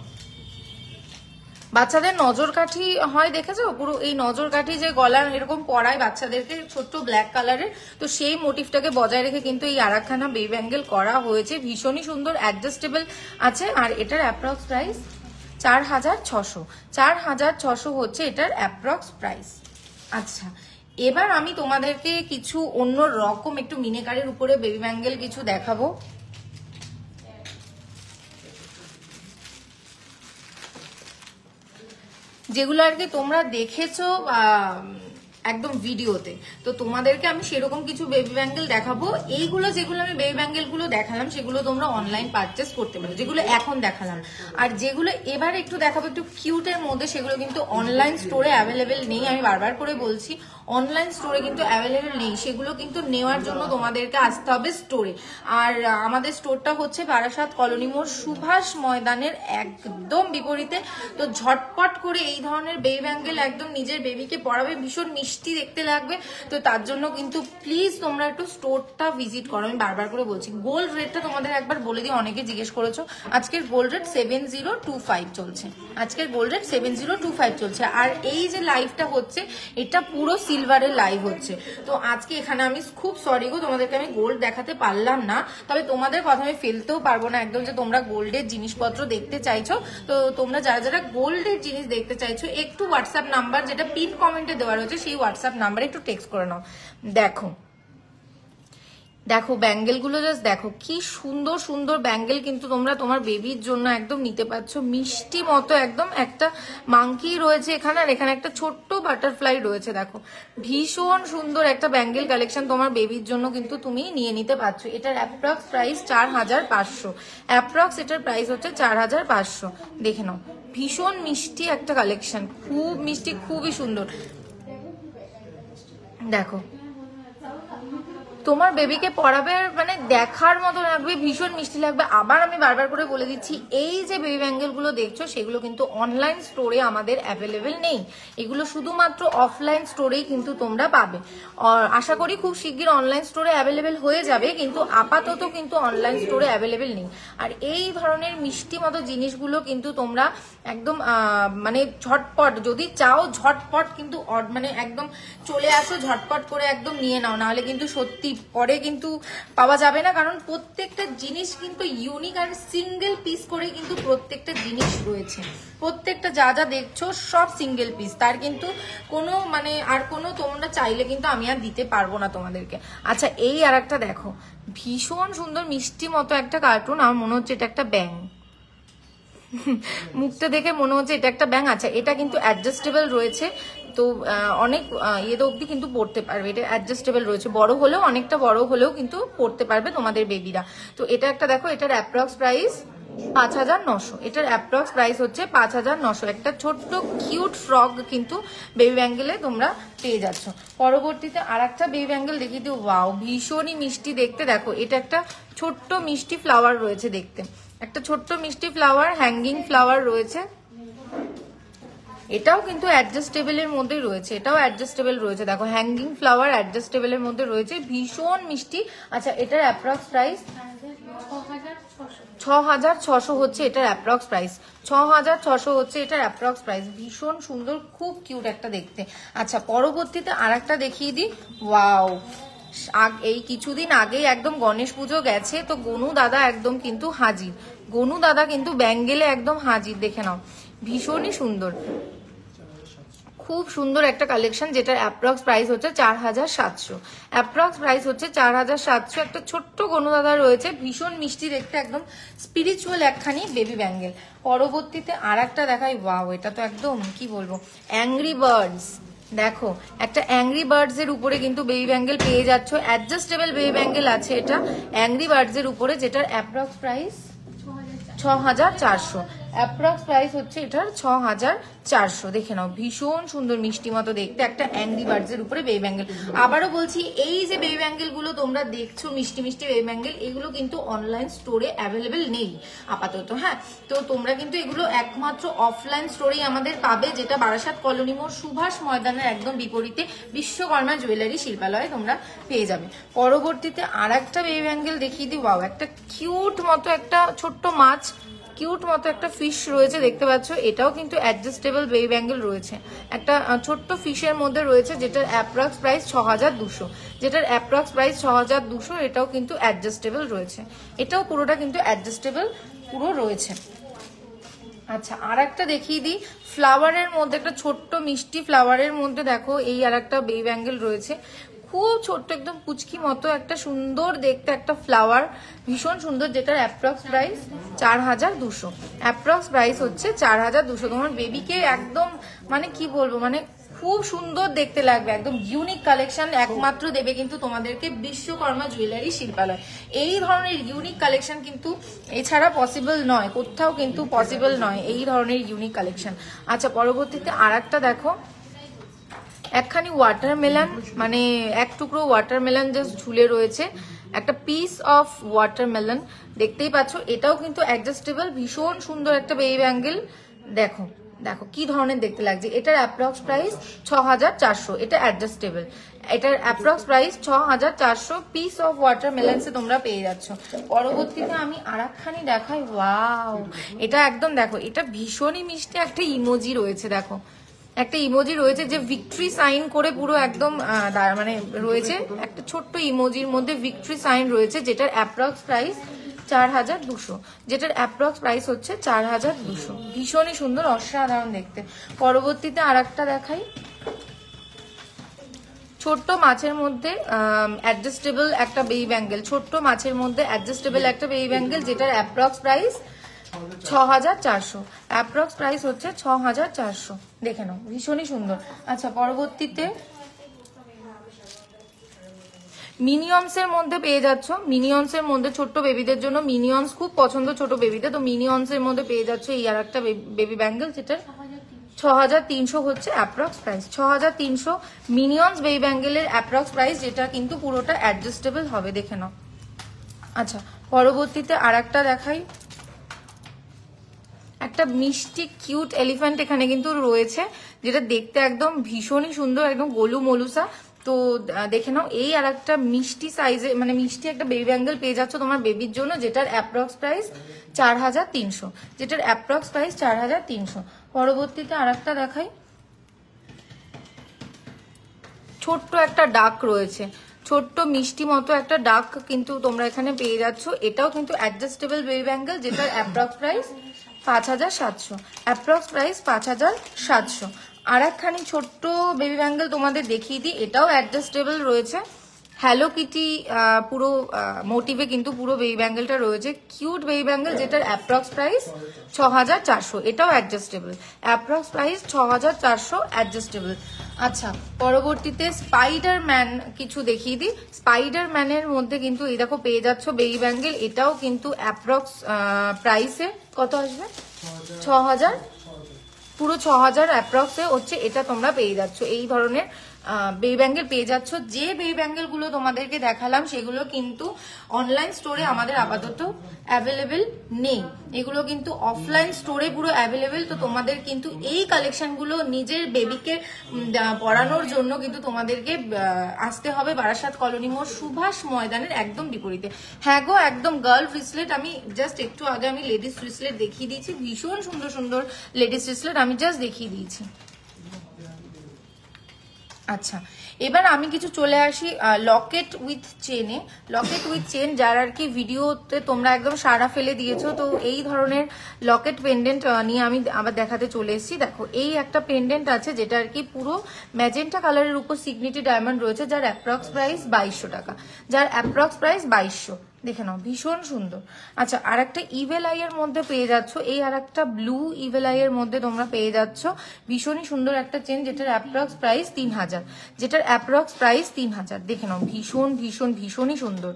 বাচ্চাদের নজর কাঠি হয় দেখেছো, পুরো এই নজর কাঠি যে গলা এরকম পরায় বাচ্চাদেরকে ছোট্ট ব্ল্যাক কালারের, তো সেই মোটিভটাকে বজায় রেখে কিন্তু এই আরাখানা বেবি ব্যাঙ্গেল করা হয়েছে, ভীষণই সুন্দর, অ্যাডজাস্টেবল আছে। আর এটার অ্যাপ্রক্স প্রাইস 4600, 4600 হচ্ছে এটার অ্যাপ্রক্স প্রাইস। আচ্ছা, এবার আমি তোমাদেরকে কিছু অন্য রকম একটু মিনেকারের উপরে বেবি ব্যাঙ্গেল কিছু দেখাবো। যেগুলো আর কি তোমরা দেখেছো একদম ভিডিওতে, তো তোমাদেরকে আমি সেরকম কিছু বেবি ব্যাঙ্গেল দেখাবো। এইগুলো যেগুলো আমি বেবি ব্যাঙ্গেল গুলো দেখালাম সেগুলো তোমরা অনলাইন পারচেস করতে পারো, যেগুলো এখন দেখালাম। আর যেগুলো এবার একটু দেখাবো একটু কিউটের মধ্যে, সেগুলো কিন্তু অনলাইন স্টোরে অ্যাভেলেবেল নেই, আমি বারবার করে বলছি অনলাইন স্টোরে কিন্তু অ্যাভেলেবেল নেই, সেগুলো কিন্তু নেওয়ার জন্য তোমাদেরকে আসতে হবে স্টোরে। আর আমাদের স্টোরটা হচ্ছে বারাসাত কলোনি মোড় সুভাষ ময়দানের একদম বিপরীতে। তো ঝটপট করে এই ধরনের বেবি ব্যাঙ্গেল একদম নিজের বেবিকে পরাবে, ভীষণ মিষ্টি দেখতে লাগবে, তো তার জন্য কিন্তু প্লিজ তোমরা একটু স্টোরটা ভিজিট করো, আমি বারবার করে বলছি। গোল্ড রেটটা তোমাদের একবার বলে দিই, অনেকে জিজ্ঞেস করেছো। আজকের গোল্ড রেট 7025 চলছে, আজকের গোল্ড রেট 7025 চলছে। আর এই যে লাইভটা হচ্ছে এটা পুরো সিলভারের লাইভ হচ্ছে, তো আজকে এখানে আমি খুব সরি গো, তোমাদেরকে আমি গোল্ড দেখাতে পারলাম না, তবে তোমাদের কথা আমি ফেলতেও পারবো না একদম, যে তোমরা গোল্ডের জিনিসপত্র দেখতে চাইছো। তো তোমরা যারা যারা গোল্ডের জিনিস দেখতে চাইছো একটু হোয়াটসঅ্যাপ নাম্বার যেটা পিন কমেন্টে দেওয়া রয়েছে সেই হোয়াটসঅ্যাপ নাম্বারে একটু টেক্সট করে নাও। দেখো দেখো ব্যাঙ্গেল গুলো জাস্ট দেখো, কি সুন্দর সুন্দর ব্যাঙ্গেল কিন্তু তোমরা তোমার বেবির জন্য একদম নিতে পারছো, মিষ্টি মতো একদম। একটা মাংকি রয়েছে এখানে, আর এখানে একটা ছোট্ট বাটারফ্লাই রয়েছে, দেখো ভীষণ সুন্দর একটা ব্যাঙ্গেল কালেকশন তোমার বেবির জন্য কিন্তু তুমি নিয়ে নিতে পারছো। এটার অ্যাপ্রক্স প্রাইস 4500, অ্যাপ্রক্স এটার প্রাইস হচ্ছে 4500। দেখে নাও, ভীষণ মিষ্টি একটা কালেকশন, খুব মিষ্টি, খুবই সুন্দর। দেখো তোমার বেবিকে পড়াবে মানে দেখার মতো লাগবে, ভীষণ মিষ্টি লাগবে। আবার আমি বারবার করে বলে দিচ্ছি, এই যে বেবি ব্যাঙ্গেল গুলো দেখছো সেগুলো কিন্তু অনলাইন স্টোরে আমাদের অ্যাভেলেবেল নেই, এগুলো শুধুমাত্র অফলাইন স্টোরেই কিন্তু তোমরা পাবে। আশা করি খুব শিগগির অনলাইন স্টোরে অ্যাভেলেবেল হয়ে যাবে, কিন্তু আপাতত কিন্তু অনলাইন স্টোরে অ্যাভেলেবেল নেই। আর এই ধরনের মিষ্টি মতো জিনিসগুলো কিন্তু তোমরা একদম মানে ঝটপট যদি চাও ঝটপট কিন্তু মানে একদম চলে আসো, ঝটপট করে একদম নিয়ে নাও, নাহলে কিন্তু সত্যি পরে কিন্তু পাওয়া যাবে না। কারণ প্রত্যেকটা জিনিস কিন্তু ইউনিক আর সিঙ্গেল পিস করে কিন্তু প্রত্যেকটা জিনিস রয়েছে, প্রত্যেকটা যা যা দেখছো সব সিঙ্গেল পিস, তার কিন্তু কোনো মানে আর কোনো তোমরা চাইলে কিন্তু আমি আর দিতে পারবো না তোমাদেরকে। আচ্ছা, এই আর একটা দেখো, ভীষণ সুন্দর মিষ্টি মতো একটা কার্টুন, আমার মনে হচ্ছে এটা একটা ব্যাঙ, মুখটা দেখে মনে হচ্ছে এটা একটা ব্যাঙ। আচ্ছা, এটা কিন্তু অ্যাডজাস্টেবল রয়েছে, তো অনেক ইয়েতে অবধি কিন্তু পড়তে পারবে, এটা অ্যাডজাস্টেবল রয়েছে, বড় হলেও অনেকটা বড় হলেও কিন্তু পড়তে পারবে তোমাদের বেবিরা। তো এটা একটা দেখো, এটার অ্যাপ্রক্স প্রাইস 5900, এটার অ্যাপ্রক্স প্রাইস হচ্ছে 5900। একটা ছোট্ট কিউট ফ্রক কিন্তু বেবি ব্যাঙ্গেলে তোমরা পেয়ে যাচ্ছ। পরবর্তীতে আর একটা বেবি ব্যাঙ্গেল দেখিয়ে দিও, ওয়াও ভীষণই মিষ্টি দেখতে। দেখো এটা একটা ছোট্ট মিষ্টি ফ্লাওয়ার রয়েছে দেখতে, একটা ছোট্ট মিষ্টি ফ্লাওয়ার, হ্যাঙ্গিং ফ্লাওয়ার রয়েছে, এটাও কিন্তু অ্যাডজাস্টেবলের মধ্যে রয়েছে, এটাও অ্যাডজাস্টেবল রয়েছে। দেখো হ্যাঙ্গিং ফ্লাওয়ার অ্যাডজাস্টেবলের মধ্যে রয়েছে, ভীষণ মিষ্টি। আচ্ছা, এটার অ্যাপ্রক্স প্রাইস 6,600 হচ্ছে এটার অ্যাপ্রক্স প্রাইস। 6,600 হচ্ছে এটার অ্যাপ্রক্স প্রাইস। ভীষণ সুন্দর, খুব কিউট একটা দেখতে। আচ্ছা, পরবর্তীতে আর একটা দেখিয়ে দিই। ওয়াও, এই কিছুদিন আগেই একদম গণেশ পুজো গেছে, তো গনু দাদা একদম কিন্তু হাজির। গনু দাদা কিন্তু ব্যাঙ্গেলে একদম হাজির, দেখে নাও, ভীষণই সুন্দর, খুব সুন্দর একটা কালেকশন, যেটার অ্যাপ্রক্স প্রাইস হচ্ছে 4,700। অ্যাপ্রক্স প্রাইস হচ্ছে 4,700। একটা ছোট্ট গনুদাদা রয়েছে, ভীষণ মিষ্টি দেখতে, একদম স্পিরিচুয়াল একখানি বেবি ব্যাঙ্গেল। পরবর্তীতে আর একটা দেখাই। ওয়াও, এটা তো একদম কি বলবো, অ্যাংরি বার্ডস। দেখো, একটা অ্যাংরি বার্ডস এর উপরে কিন্তু বেবি ব্যাঙ্গেল পেয়ে যাচ্ছ। অ্যাডজাস্টেবল বেবি ব্যাঙ্গেল আছে এটা অ্যাংরি বার্ডস এর উপরে, যেটার অ্যাপ্রক্স প্রাইস 6,400। অ্যাপ্রক্স প্রাইস হচ্ছে এটার 6,400। দেখে নাও, ভীষণ সুন্দর মিষ্টি মতো দেখতে একটা অ্যাংরি বার্ডস এর উপরে বেবি ব্যাঙ্গেল। আবারও বলছি, এই যে বেবি ব্যাঙ্গেল গুলো তোমরা দেখছো, মিষ্টি মিষ্টি বেবি ব্যাঙ্গেল, এগুলো কিন্তু অনলাইন স্টোরে অ্যাভেলেবেল নেই আপাতত। হ্যাঁ, তো তোমরা কিন্তু এগুলো একমাত্র অফলাইন স্টোরেই আমাদের পাবে, যেটা বারাসাত কলোনি মোড় সুভাষ ময়দানের একদম বিপরীতে বিশ্বকর্মা জুয়েলারি শিল্পালয়ে তোমরা পেয়ে যাবে। পরবর্তীতে আর একটা বেবি ব্যাঙ্গেল দেখিয়ে দিই। ওয়াও, একটা কিউট মতো একটা ছোট্ট মাছ, কিউট মতো একটা ফিশ রয়েছে, দেখতে পাচ্ছ। এটাও কিন্তু অ্যাডজাস্টেবল বেবি ব্যাঙ্গেল রয়েছে, একটা ছোট্ট ফিশের মধ্যে রয়েছে, যেটার অ্যাপ্রক্স প্রাইস 6,200। যেটার অ্যাপ্রক্স প্রাইস 6,200। এটাও কিন্তু অ্যাডজাস্টেবল রয়েছে, এটাও পুরোটা কিন্তু অ্যাডজাস্টেবল পুরো রয়েছে। আচ্ছা, আর একটা দেখিয়ে দিই। ফ্লাওয়ারের মধ্যে একটা ছোট্ট মিষ্টি ফ্লাওয়ারের মধ্যে দেখো, এই আর একটা বেবি ব্যাঙ্গেল রয়েছে, খুব ছোট্ট, একদম পুচকি মতো একটা সুন্দর দেখতে একটা ফ্লাওয়ার, ভীষণ সুন্দর, যেটার অ্যাপ্রক্স প্রাইস 4,200। অ্যাপ্রক্স প্রাইস হচ্ছে 4,200। তোমার বেবিকে একদম মানে কি বলবো, মানে খুব সুন্দর দেখতে লাগবে, একদম ইউনিক কালেকশন একমাত্র দেবে কিন্তু তোমাদেরকে বিশ্বকর্মা জুয়েলারি শিল্পালয়। এই ধরনের ইউনিক কালেকশন কিন্তু এছাড়া পসিবল নয়, কোথাও কিন্তু পসিবল নয় এই ধরনের ইউনিক কালেকশন। আচ্ছা, পরবর্তীতে আর একটা দেখো, একখানি ওয়াটারমেলন, মানে এক টুকরো ওয়াটারমেলন জাস্ট ঝুলে রয়েছে, একটা পিস অফ ওয়াটারমেলন, দেখতেই পাচ্ছ। এটাও কিন্তু অ্যাডজাস্টেবল, ভীষণ সুন্দর একটা বেবি ব্যাঙ্গেল। দেখো দেখো কি ধরনের দেখতে লাগছে। এটার অ্যাপ্রক্স প্রাইস 6,400। এটা অ্যাডজাস্টেবল, এটার অ্যাপ্রক্স প্রাইস 6,400। পিস অফ ওয়াটারমেলনসে তোমরা পেয়ে যাচ্ছ। পরবর্তীতে আমি আর একখানি দেখাই। ওয়াও, এটা একদম দেখো, এটা ভীষণই মিষ্টি একটা ইমোজি রয়েছে। দেখো, একটা ইমোজি রয়েছে যে ভিক্টরি সাইন করে পুরো একদম মানে রয়েছে, একটা ছোট্ট ইমোজির মধ্যে ভিক্টরি সাইন রয়েছে, যেটার অ্যাপ্রক্স প্রাইস 4,200। যেটার অ্যাপ্রক্স প্রাইস হচ্ছে 4,200। ভীষণই সুন্দর, অসাধারণ দেখতে। পরবর্তীতে আর একটা দেখাই। ছোট্ট মাছের মধ্যে অ্যাডজাস্টেবল একটা বেবি ব্যাঙ্গেল, ছোট্ট মাছের মধ্যে অ্যাডজাস্টেবল একটা বেবি ব্যাঙ্গেল, যেটার অ্যাপ্রক্স প্রাইস 6,400। অ্যাপ্রক্স প্রাইস হচ্ছে 6,400। দেখে নাও, ভীষণই সুন্দর। আচ্ছা, পরবর্তীতে মিনিয়ন্স এর মধ্যে পেয়ে যাচ্ছ। মিনিয়ন্স এর মধ্যে ছোট্ট বেবিদের জন্য, মিনিয়ন্স খুব পছন্দ ছোট বেবিদের, তো মিনিয়ন্স এর মধ্যে পেয়ে যাচ্ছ এই আর একটা বেবি ব্যাঙ্গেল, যেটা 6,300 হচ্ছে অ্যাপ্রক্স প্রাইস। 6,300 মিনিয়ন্স বেবি ব্যাঙ্গেলের অ্যাপ্রক্স প্রাইস, যেটা কিন্তু পুরোটা অ্যাডজাস্টেবল হবে, দেখে নাও। আচ্ছা, পরবর্তীতে আর একটা দেখাই। একটা মিষ্টি কিউট এলিফ্যান্ট এখানে কিন্তু রয়েছে, যেটা দেখতে একদম ভীষণই সুন্দর, একদম গোলু মলুসা। তো দেখে নাও, এই আর একটা মিষ্টি সাইজে, মানে মিষ্টি একটা বেবি ব্যাঙ্গেল পেয়ে যাচ্ছ তোমার বেবির জন্য, যেটার অ্যাপ্রক্স প্রাইস 4,300। যেটার অ্যাপ্রক্স প্রাইস 4,300। পরবর্তীতে আর একটা দেখাই। ছোট্ট একটা ডাক রয়েছে, ছোট্ট মিষ্টি মতো একটা ডাক কিন্তু তোমরা এখানে পেয়ে যাচ্ছ। এটাও কিন্তু অ্যাডজাস্টেবল বেবি ব্যাঙ্গেল, যেটার অ্যাপ্রক্স প্রাইস 5,700। Approx price 5,700। আর একখানি ছোট্ট বেবি ব্যাঙ্গেল তোমাদের দেখিয়ে দিই, এটাও অ্যাডজাস্টেবল রয়েছে। হ্যালো কিটি পুরো মোটিভে কিন্তু পুরো বেবি ব্যাঙ্গেলটা রয়েছে, কিউট বেবি ব্যাঙ্গেল, যেটার অ্যাপ্রক্স প্রাইস 6,400। এটাও অ্যাডজাস্টেবল, অ্যাপ্রক্স প্রাইস 6,400, অ্যাডজাস্টেবল। আচ্ছা, পরবর্তীতে স্পাইডারম্যান কিছু দেখিয়ে দিই। স্পাইডারম্যানের মধ্যে কিন্তু এই দেখো পেয়ে যাচ্ছ বেবি ব্যাঙ্গেল, এটাও কিন্তু অ্যাপ্রক্স প্রাইসে কত আসবে, 6,000, পুরো 6,000 অ্যাপ্রক্সে হচ্ছে এটা তোমরা পেয়ে যাচ্ছ। এই ধরনের বেবি ব্যাঙ্গেল পেয়ে যাচ্ছ। যে বেবি ব্যাঙ্গেল গুলো তোমাদেরকে দেখালাম সেগুলো কিন্তু অনলাইন স্টোরে আমাদের আপাতত অ্যাভেলেবেল নেই, এগুলো কিন্তু অফলাইন স্টোরে পুরো অ্যাভেলেবেল। তো তোমাদের কিন্তু এই কালেকশন গুলো নিজের বেবিকে পড়ানোর জন্য কিন্তু তোমাদেরকে আসতে হবে বারাসাত কলোনি মোড় সুভাষ ময়দানের একদম বিপরীতে। হ্যাঁ গো, একদম গার্ল ব্রেসলেট, আমি জাস্ট একটু আগে আমি লেডিস ব্রেসলেট দেখিয়ে দিয়েছি, ভীষণ সুন্দর সুন্দর লেডিস ব্রেসলেট আমি জাস্ট দেখিয়ে দিয়েছি। আচ্ছা, এবার আমি কিছু চলে আসি লকেট উইথ চেনে। লকেট উইথ চেন যার আর কি ভিডিওতে তোমরা একদম সাড়া ফেলে দিয়েছো, তো এই ধরনের লকেট পেন্ডেন্ট নিয়ে আমি আবার দেখাতে চলে এসেছি। দেখো, এই একটা পেন্ডেন্ট আছে যেটা আর কি পুরো ম্যাজেন্টা কালারের উপর সিগনিটি ডায়মন্ড রয়েছে, যার অ্যাপ্রক্স প্রাইস 2200 টাকা, যার অ্যাপ্রক্স প্রাইস 2200, দেখে নাও ভীষণ সুন্দর। আচ্ছা, আর একটা ইভেল আই এর মধ্যে পেয়ে যাচ্ছ, এই আর একটা ব্লু ইভেল আই এর মধ্যে তোমরা পেয়ে যাচ্ছ ভীষণই সুন্দর একটা চেন, যেটার অ্যাপ্রক্স প্রাইস 3000, যেটার অ্যাপ্রক্স প্রাইস 3000, দেখে নাও ভীষণ ভীষণ ভীষণই সুন্দর।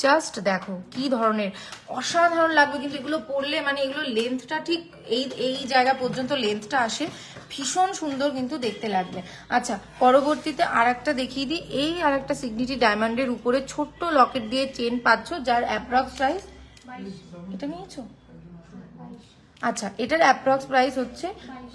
জাস্ট দেখো কি ধরনের অসাধারণ লাগবে কিন্তু এগুলো পরলে, মানে এগুলো লেন্থটা ঠিক এই জায়গা পর্যন্ত লেন্থটা আসে, ভীষণ সুন্দর কিন্তু দেখতে লাগবে। আচ্ছা, পরবর্তীতে আর একটা দেখিয়ে দিই, এই আর একটা সিগনিটি ডায়মন্ডের উপরে ছোট্ট লকেট দিয়ে চেন পাচ্ছ, যার অ্যাপ্রক্স প্রাইস, এটা নিয়েছো? আচ্ছা, এটার অ্যাপ্রক্স প্রাইস হচ্ছে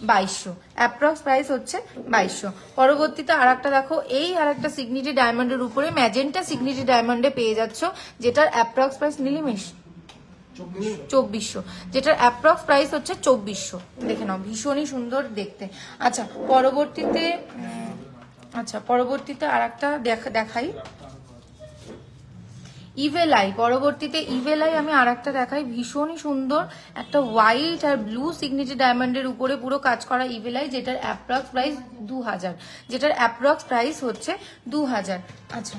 2200, অ্যাপ্রক্স প্রাইস হচ্ছে 2200। পরবর্তীতে আর একটা দেখো, এই আর একটা সিগনিটি ডায়মন্ডের উপরে ম্যাজেন্টা সিগনিটি ডায়মন্ডে পেয়ে যাচ্ছ, যেটার অ্যাপ্রক্স প্রাইস নীলিমেশ 2400, যেটার অ্যাপ্রক্স প্রাইস হচ্ছে 2400, দেখে নাও ভীষণই সুন্দর দেখতে। আচ্ছা, পরবর্তীতে আর একটা দেখাই ইভেলাই। পরবর্তীতে ইভেলাই আমি আর একটা দেখাই, ভীষণই সুন্দর একটা হোয়াইট আর ব্লু সিগনেচার ডায়মন্ডের উপরে পুরো কাজ করা ইভেলাই, যেটার অ্যাপ্রক্স প্রাইস 2000, যেটার অ্যাপ্রক্স প্রাইস হচ্ছে 2000। আচ্ছা,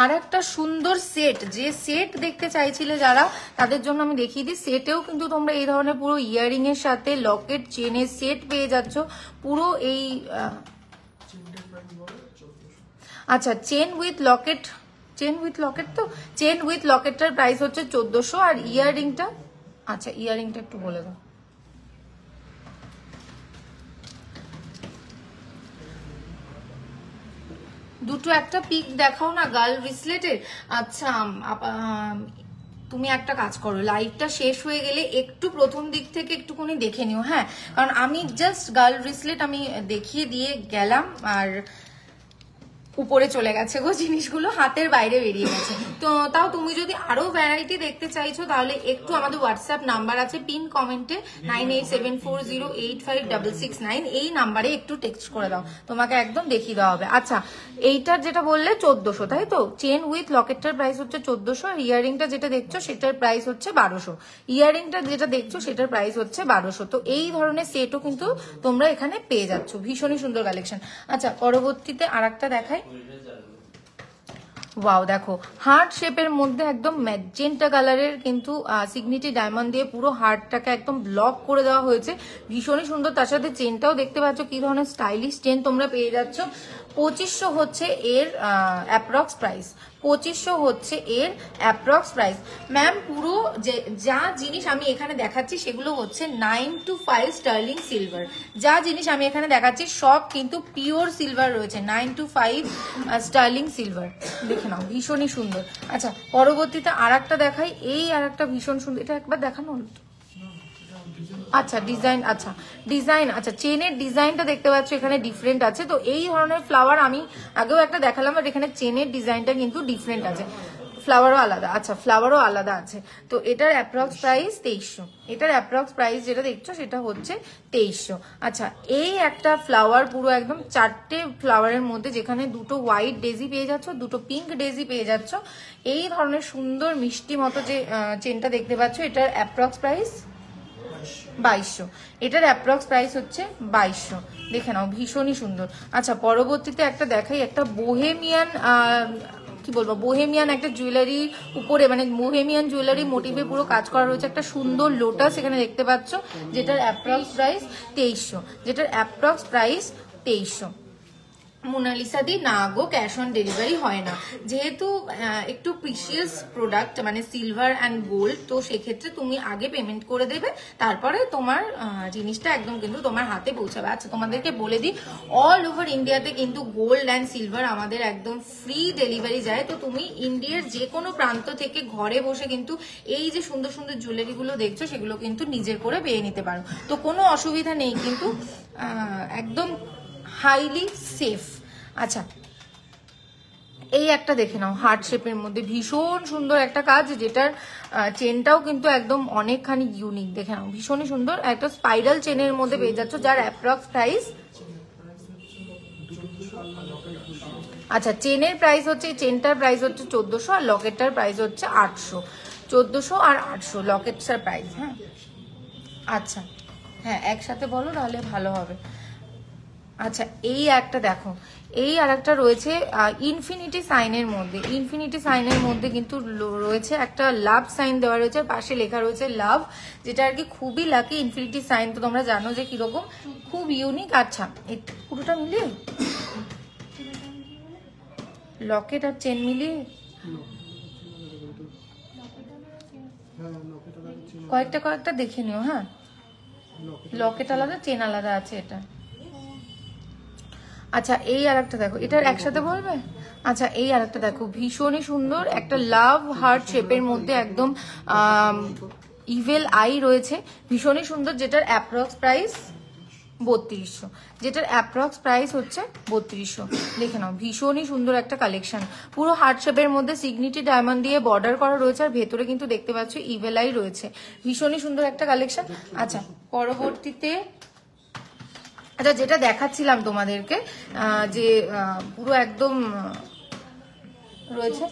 আর একটা সুন্দর সেট, যে সেট দেখতে চাইছিলে যারা, তাদের জন্য আমি দেখিয়ে দিই। সেটেও কিন্তু তোমরা এই ধরনের পুরো ইয়ারিং এর সাথে লকেট চেনের সেট পেয়ে যাচ্ছ পুরো এই। আচ্ছা, চেন উইথ লকেট তো চেন উইথ লকেটটার প্রাইস হচ্ছে 1400, আর ইয়াররিংটা, আচ্ছা ইয়াররিংটা একটু বলে দাও। দুটো একটা পিক দেখাও না গার্ল ব্রেসলেটের। আচ্ছা, তুমি একটা কাজ করো, লাইভটা শেষ হয়ে গেলে একটু প্রথম দিক থেকে একটুখানি দেখে নিও, হ্যাঁ, কারণ আমি জাস্ট গার্ল ব্রেসলেট আমি দেখিয়ে দিয়ে গেলাম আর উপরে চলে গেছে গো, জিনিসগুলো হাতের বাইরে বেরিয়ে গেছে। তো তাও তুমি যদি আরো ভ্যারাইটি দেখতে চাইছো তাহলে একটু আমাদের হোয়াটসঅ্যাপ নাম্বার আছে পিন কমেন্টে 9874085669, এই নাম্বারে একটু টেক্সট করে দাও, তোমাকে একদম দেখিয়ে দেওয়া হবে। আচ্ছা, এইটার যেটা বললে 1400, তাই তো? চেন উইথ লকেটটার প্রাইস হচ্ছে 1400, আর ইয়ারিংটা যেটা দেখছো সেটার প্রাইস হচ্ছে 1200, ইয়ারিংটা যেটা দেখছো সেটার প্রাইস হচ্ছে 1200। তো এই ধরনের সেটও কিন্তু তোমরা এখানে পেয়ে যাচ্ছ, ভীষণই সুন্দর কালেকশন। আচ্ছা, পরবর্তীতে আর একটা দেখাই। ওয়াও, দেখো হার্ট শেপের মধ্যে একদম ম্যাজেন্টা কালারের কিন্তু সিগনিটি ডায়মন্ড দিয়ে পুরো হার্টটাকে একদম ব্লক করে দেওয়া হয়েছে, ভীষণই সুন্দর। তার সাথে চেনটাও দেখতে পাচ্ছ কি ধরনের স্টাইলিশ চেন তোমরা পেয়ে যাচ্ছ। 2500 হচ্ছে এর অ্যাপ্রক্স প্রাইস, 2500 হচ্ছে এর অ্যাপ্রক্স প্রাইস। ম্যাম, পুরো যা জিনিস আমি এখানে দেখাচ্ছি সেগুলো হচ্ছে 9 to 5 স্টার্লিং সিলভার, যা জিনিস আমি এখানে দেখাচ্ছি সব কিন্তু পিওর সিলভার রয়েছে, 9 to 5 স্টার্লিং সিলভার, দেখে নাও ভীষণই সুন্দর। আচ্ছা, পরবর্তীতে আর একটা দেখাই, এই আর একটা ভীষণ সুন্দর, এটা একবার দেখানো হলো। আচ্ছা, ডিজাইন, আচ্ছা চেনের ডিজাইনটা দেখতে পাচ্ছ এখানে ডিফারেন্ট আছে। তো এই ধরনের ফ্লাওয়ার আমি আগেও একটা দেখালাম, আর এখানে চেনের ডিজাইনটা কিন্তু ডিফারেন্ট আছে, ফ্লাওয়ারও আলাদা। আচ্ছা, ফ্লাওয়ারও আলাদা আছে। তো এটার অ্যাপ্রক্স প্রাইস 2300, এটার অ্যাপ্রক্স প্রাইস যেটা দেখছো সেটা হচ্ছে 2300। আচ্ছা, এই একটা ফ্লাওয়ার পুরো একদম 4টে ফ্লাওয়ারের মধ্যে, যেখানে দুটো হোয়াইট ডেজি পেয়ে যাচ্ছ, দুটো পিঙ্ক ডেজি পেয়ে যাচ্ছ, এই ধরনের সুন্দর মিষ্টি মতো যে চেনটা দেখতে পাচ্ছ, এটার অ্যাপ্রক্স প্রাইস 2200, এটার অ্যাপ্রক্স প্রাইস হচ্ছে 2200, দেখে নাও ভীষণই সুন্দর। আচ্ছা, পরবর্তীতে একটা দেখাই, একটা বোহেমিয়ান কি বলবো, বোহেমিয়ান একটা জুয়েলারি উপরে, মানে বোহেমিয়ান জুয়েলারি মোটিভে পুরো কাজ করা রয়েছে, একটা সুন্দর লোটাস এখানে দেখতে পাচ্ছ, যেটার অ্যাপ্রক্স প্রাইস 2300, যেটার অ্যাপ্রক্স প্রাইস 2300। মোনালিসা দি না গো, ক্যাশ অন ডেলিভারি হয় না। যেহেতু একটু প্রিশিয়াস প্রোডাক্ট মানে সিলভার অ্যান্ড গোল্ড, তো সেক্ষেত্রে তুমি আগে পেমেন্ট করে দেবে, তারপরে তোমার জিনিসটা একদম কিন্তু তোমার হাতে পৌঁছাবে। আচ্ছা তোমাদেরকে বলে দিই, অল ওভার ইন্ডিয়াতে কিন্তু গোল্ড অ্যান্ড সিলভার আমাদের একদম ফ্রি ডেলিভারি যায়। তো তুমি ইন্ডিয়ার যে কোনো প্রান্ত থেকে ঘরে বসে কিন্তু এই যে সুন্দর সুন্দর জুয়েলারিগুলো দেখছো সেগুলো কিন্তু নিজের করে পেয়ে নিতে পারো। তো কোনো অসুবিধা নেই কিন্তু, একদম হাইলি সেফ। আচ্ছা এই একটা দেখে নাও, হার্ট শেপের মধ্যে ভীষণ সুন্দর একটা কাজ, যেটার চেনটাও কিন্তু একদম অনেকখানি ইউনিক। দেখে নাও ভীষণই সুন্দর একটা স্পাইরাল চেনের মধ্যে পেয়ে যাচ্ছ, যার অ্যাপ্রক্স প্রাইস, আচ্ছা চেনের প্রাইস হচ্ছে, চেনটার প্রাইস হচ্ছে 1400 আর লকেটটার প্রাইস হচ্ছে 800। 1400 আর 800 লকেটটার প্রাইস। হ্যাঁ আচ্ছা হ্যাঁ একসাথে বলো তাহলে ভালো হবে। আচ্ছা এই একটা দেখো, এই আর একটা রয়েছে ইনফিনিটি সাইনের মধ্যে। ইনফিনিটি সাইনের মধ্যে কিন্তু রয়েছে একটা লাভ সাইন দেওয়া রয়েছে, পাশে লেখা রয়েছে লাভ, যেটা আর কি খুবই লাকি। ইনফিনিটি সাইন তো তোমরা জানো যে কিরকম, খুব ইউনিক। আচ্ছা এই পুরোটা মিলিয়ে লকেট আর চেন মিলিয়ে কয়েকটা দেখে নিও। হ্যাঁ লকেট আলাদা, চেন আলাদা আছে এটা। আচ্ছা এই আর একটা দেখো, এটার একসাথে বলবে? আচ্ছা এই আর একটা দেখো, ভীষণই সুন্দর একটা লাভ হার্ট শেপের মধ্যে একদম ইভেল আই রয়েছে, ভীষণই সুন্দর, যেটার অ্যাপ্রক্স প্রাইস 3200, যেটার অ্যাপ্রক্স প্রাইস হচ্ছে 3200। দেখে নাও ভীষণই সুন্দর একটা কালেকশন, পুরো হার্ট শেপের মধ্যে সিগনিটি ডায়মন্ড দিয়ে বর্ডার করা রয়েছে, আর ভেতরে কিন্তু দেখতে পাচ্ছ ইভেল আই রয়েছে, ভীষণই সুন্দর একটা কালেকশন। আচ্ছা পরবর্তীতে আচ্ছা যেটা দেখাচ্ছিলাম তোমাদেরকে যে পুরো একদম রয়েছে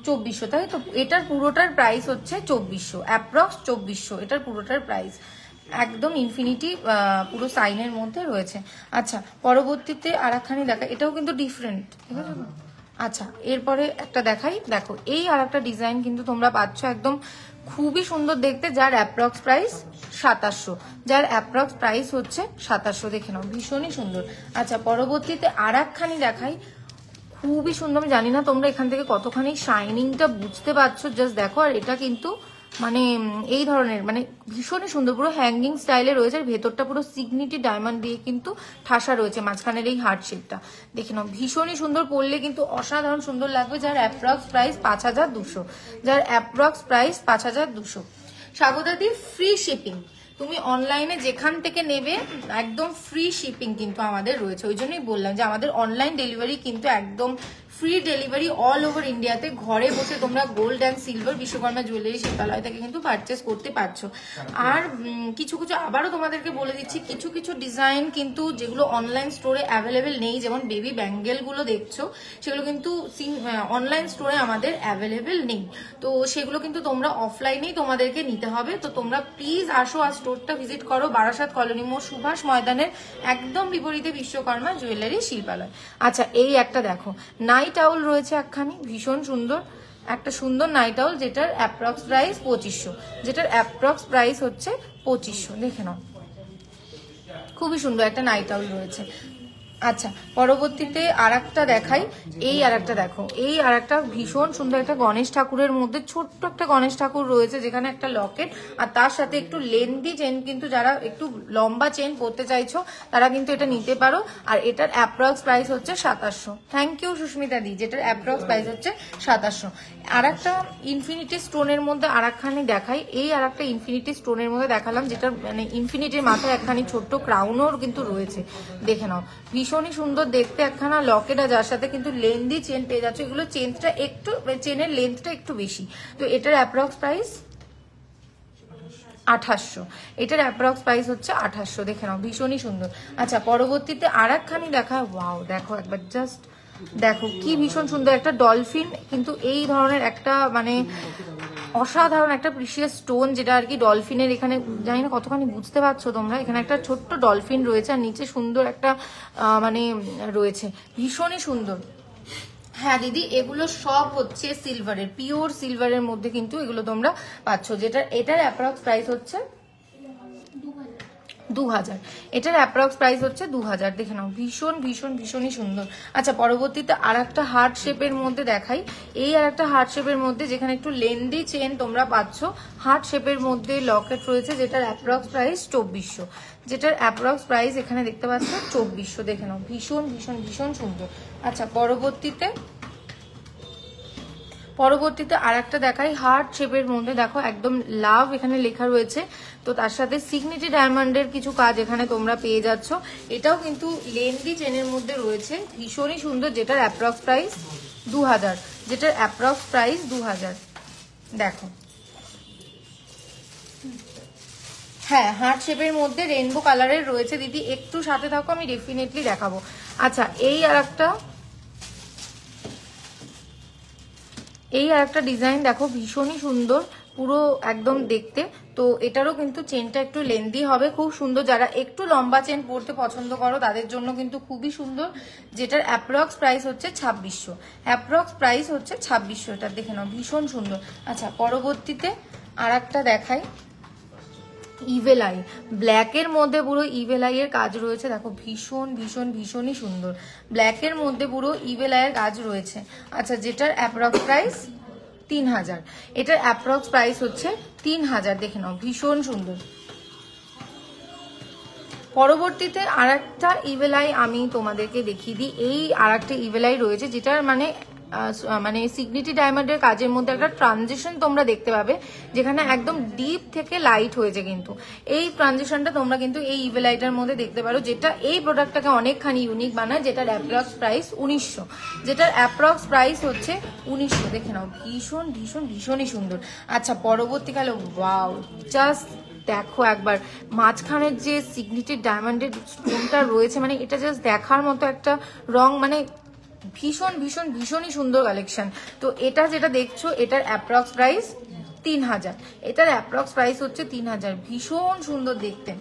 2400, তাই তো? এটার পুরোটার প্রাইস হচ্ছে 2400, অ্যাপ্রক্স 2400 এটার পুরোটার প্রাইস, একদম ইনফিনিটি পুরো সাইনের মধ্যে রয়েছে। আচ্ছা পরবর্তীতে আর একখানি দেখা, এটাও কিন্তু ডিফারেন্ট, ঠিক আছে? আচ্ছা এরপরে একটা দেখাই, দেখো এই আর একটা ডিজাইন কিন্তু তোমরা পাচ্ছ, একদম খুবই সুন্দর দেখতে, যার অ্যাপ্রক্স প্রাইস 2700, যার অ্যাপ্রক্স প্রাইস হচ্ছে 2700। দেখে নাও ভীষণই সুন্দর। আচ্ছা পরবর্তীতে আর একখানি দেখাই, খুবই সুন্দর। আমি জানি না তোমরা এখান থেকে কতখানি শাইনিংটা বুঝতে পারছো, জাস্ট দেখো। আর এটা কিন্তু মানে এই ধরনের মানে ভীষণই সুন্দর, পুরো হ্যাঙ্গিং স্টাইলে রয়েছে, আর ভেতরটা পুরো সিগনিটি ডায়মন্ড দিয়ে কিন্তু ঠাসা রয়েছে, মাঝখানের এই হার্ট শেপটা দেখে নাও ভীষণই সুন্দর, পরলে কিন্তু অসাধারণ সুন্দর লাগবে, যার অ্যাপ্রক্স প্রাইস 5200, যার অ্যাপ্রক্স প্রাইস 5200। স্বাগতাদি ফ্রি শিপিং, তুমি অনলাইনে যেখান থেকে নেবে একদম ফ্রি শিপিং কিন্তু আমাদের রয়েছে, ওই জন্যই বললাম যে আমাদের অনলাইন ডেলিভারি কিন্তু একদম ফ্রি ডেলিভারি অল ওভার ইন্ডিয়াতে, ঘরে বসে তোমরা gold and silver Vishwakarma jewellery Shilpalaya থেকে কিন্তু পারচেস করতে পারছো। আর কিছু কিছু আবারও তোমাদেরকে বলে দিচ্ছি, কিছু কিছু ডিজাইন কিন্তু যেগুলো অনলাইন স্টোরে অ্যাভেলেবেল নেই, যেমন বেবি ব্যাঙ্গেলগুলো দেখছো, সেগুলো কিন্তু অনলাইন স্টোরে আমাদের অ্যাভেলেবেল নেই, তো সেগুলো কিন্তু তোমরা অফলাইনেই তোমাদেরকে নিতে হবে। তো তোমরা প্লিজ আসো, আর স্টোরটা ভিজিট করো, বারাসাত কলোনি মোড়, সুভাষ ময়দানের একদম বিপরীতে বিশ্বকর্মা জুয়েলারি শিল্পালয়। আচ্ছা এই একটা দেখো, নাইট আউল রয়েছে একখানি, ভীষণ সুন্দর একটা সুন্দর নাইট আউল, যেটার অ্যাপ্রক্স প্রাইস 2500, যেটার অ্যাপ্রক্স প্রাইস হচ্ছে 2500। দেখে নাও খুবই সুন্দর একটা নাইট আউল রয়েছে। আচ্ছা পরবর্তীতে আর একটা দেখাই, এই আর একটা দেখো, এই আর একটা ভীষণ সুন্দর একটা গণেশ ঠাকুরের মধ্যে ছোট্ট একটা গণেশ ঠাকুর রয়েছে, যেখানে একটা লকেট আর তার সাথে একটু লেন্থি চেন, কিন্তু যারা একটু লম্বা চেন পরতে চাইছো তারা কিন্তু এটা নিতে পারো, আর এটার অ্যাপ্রক্স প্রাইস হচ্ছে 2700। থ্যাংক ইউ সুস্মিতা দি, যেটার অ্যাপ্রক্স প্রাইস হচ্ছে 2700। আর একটা ইনফিনিটি স্টোনের মধ্যে আর একখানি দেখাই, এই আর একটা ইনফিনিটি স্টোনের মধ্যে দেখালাম, যেটা মানে ইনফিনিটির মাথায় একখানি ছোট্ট ক্রাউনও কিন্তু রয়েছে, দেখে নাও ভীষণই সুন্দর দেখতে একখানা লকেট, আর যার সাথে কিন্তু লেন্থি চেন পেয়ে যাচ্ছে, এগুলো চেনটা একটু, চেনের লেন্থটা একটু বেশি, তো এটার অ্যাপ্রক্স প্রাইস 2800, এটার অ্যাপ্রক্স প্রাইস হচ্ছে 2800। দেখে নাও ভীষণই সুন্দর। আচ্ছা পরবর্তীতে আর একখানি দেখা, ওয়াও দেখো একবার জাস্ট দেখো কি ভীষণ সুন্দর একটা ডলফিন, কিন্তু এই ধরনের একটা মানে অসাধারণ একটা প্রিশিয়াস স্টোন, যেটা আর কি ডলফিনের, এখানে জানি না কতখানি বুঝতে পারছো তোমরা, এখানে একটা ছোট্ট ডলফিন রয়েছে, আর নিচে সুন্দর একটা মানে রয়েছে, ভীষণই সুন্দর। হ্যাঁ দিদি এগুলো সব হচ্ছে সিলভারের, পিওর সিলভারের মধ্যে কিন্তু এগুলো তোমরা পাচ্ছ, যেটা এটার অ্যাপ্রক্স প্রাইস হচ্ছে 2000, এটার অ্যাপ্রক্স প্রাইস হচ্ছে 2000। দেখে নাও, ভীষণ ভীষণ ভীষণই সুন্দর। আচ্ছা, পরবর্তীতে আর একটা হার্ট শেপের মধ্যে দেখাই। এই আর একটা হার্ট শেপের মধ্যে যেখানে একটু লেন্দি চেন তোমরা পাচ্ছ, হার্ট শেপের মধ্যে লকেট রয়েছে, যেটার অ্যাপ্রক্স প্রাইস 2400, যেটার অ্যাপ্রক্স প্রাইস এখানে দেখতে পাচ্ছ 2400। দেখে নাও, ভীষণ ভীষণ ভীষণ সুন্দর। আচ্ছা, পরবর্তীতে আর একটা দেখাই হার্ট শেপের মধ্যে। দেখো একদম লাভ এখানে লেখা রয়েছে, তো তার সাথে সিগনিটি ডায়মন্ডের কিছু কাজ এখানে তোমরা পেয়ে যাচ্ছ। এটাও কিন্তু লেন্দি চেনের মধ্যে রয়েছে, ভীষণই সুন্দর, যেটার অ্যাপ্রক্স প্রাইস 2000, যেটার অ্যাপ্রক্স প্রাইস 2000। দেখো, হ্যাঁ, হার্ট শেপের মধ্যে রেইনবো কালারের রয়েছে। দিদি একটু সাথে থাকো, আমি ডেফিনেটলি দেখাবো। আচ্ছা, এই আর একটা ডিজাইন দেখো, ভীষণই সুন্দর, পুরো একদম দেখতে। তো এটারও কিন্তু চেনটা একটু লেন্দি হবে, খুব সুন্দর। যারা একটু লম্বা চেন পরতে পছন্দ করো তাদের জন্য কিন্তু খুবই সুন্দর, যেটার অ্যাপ্রক্স প্রাইস হচ্ছে 2600। অ্যাপ্রক্স প্রাইস হচ্ছে 2600। এটা দেখে নাও, ভীষণ সুন্দর। আচ্ছা, পরবর্তীতে আর একটা দেখাই, ইভেল আই ব্ল্যাকের মধ্যে পুরো ইভেল আই এর কাজ রয়েছে। দেখো, ভীষণ ভীষণ ভীষণই সুন্দর, ব্ল্যাকের মধ্যে পুরো ইভেল আই এর কাজ রয়েছে। আচ্ছা, যেটার অ্যাপ্রক্স প্রাইস 3000, এটার অ্যাপ্রক্স প্রাইস হচ্ছে 3000। দেখে নাও, ভীষণ সুন্দর। পরবর্তীতে আর একটা ইভেল আই আমি তোমাদেরকে দেখিয়ে দিই। এই আর একটা ইভেল আই রয়েছে, যেটার মানে সিগনিটি ডায়মন্ডের কাজের মধ্যে একটা ট্রানজিশন তোমরা দেখতে পাবে, যেখানে একদম ডিপ থেকে লাইট হয়েছে। কিন্তু এই ট্রানজিশনটা তোমরা কিন্তু এই ইভেল আইটার মধ্যে দেখতে পারো, যেটা এই প্রোডাক্টটাকে অনেকখানি ইউনিক বানায়। যেটার অ্যাপ্রক্স প্রাইস 1900, যেটার অ্যাপ্রক্স প্রাইস হচ্ছে 1900। দেখে নাও, ভীষণ ভীষণ ভীষণই সুন্দর। আচ্ছা, পরবর্তীকালে ওয়াও, জাস্ট দেখো একবার মাঝখানের যে সিগনিটি ডায়মন্ডের স্টোনটা রয়েছে, মানে এটা জাস্ট দেখার মতো একটা রং, মানে ভীষণ ভীষণ ভীষণই সুন্দর কালেকশন। তো এটা যেটা দেখছো, এটার অ্যাপ্রক্স প্রাইস 3000, এটার অ্যাপ্রক্স প্রাইস হচ্ছে 3000। ভীষণ সুন্দর দেখতে,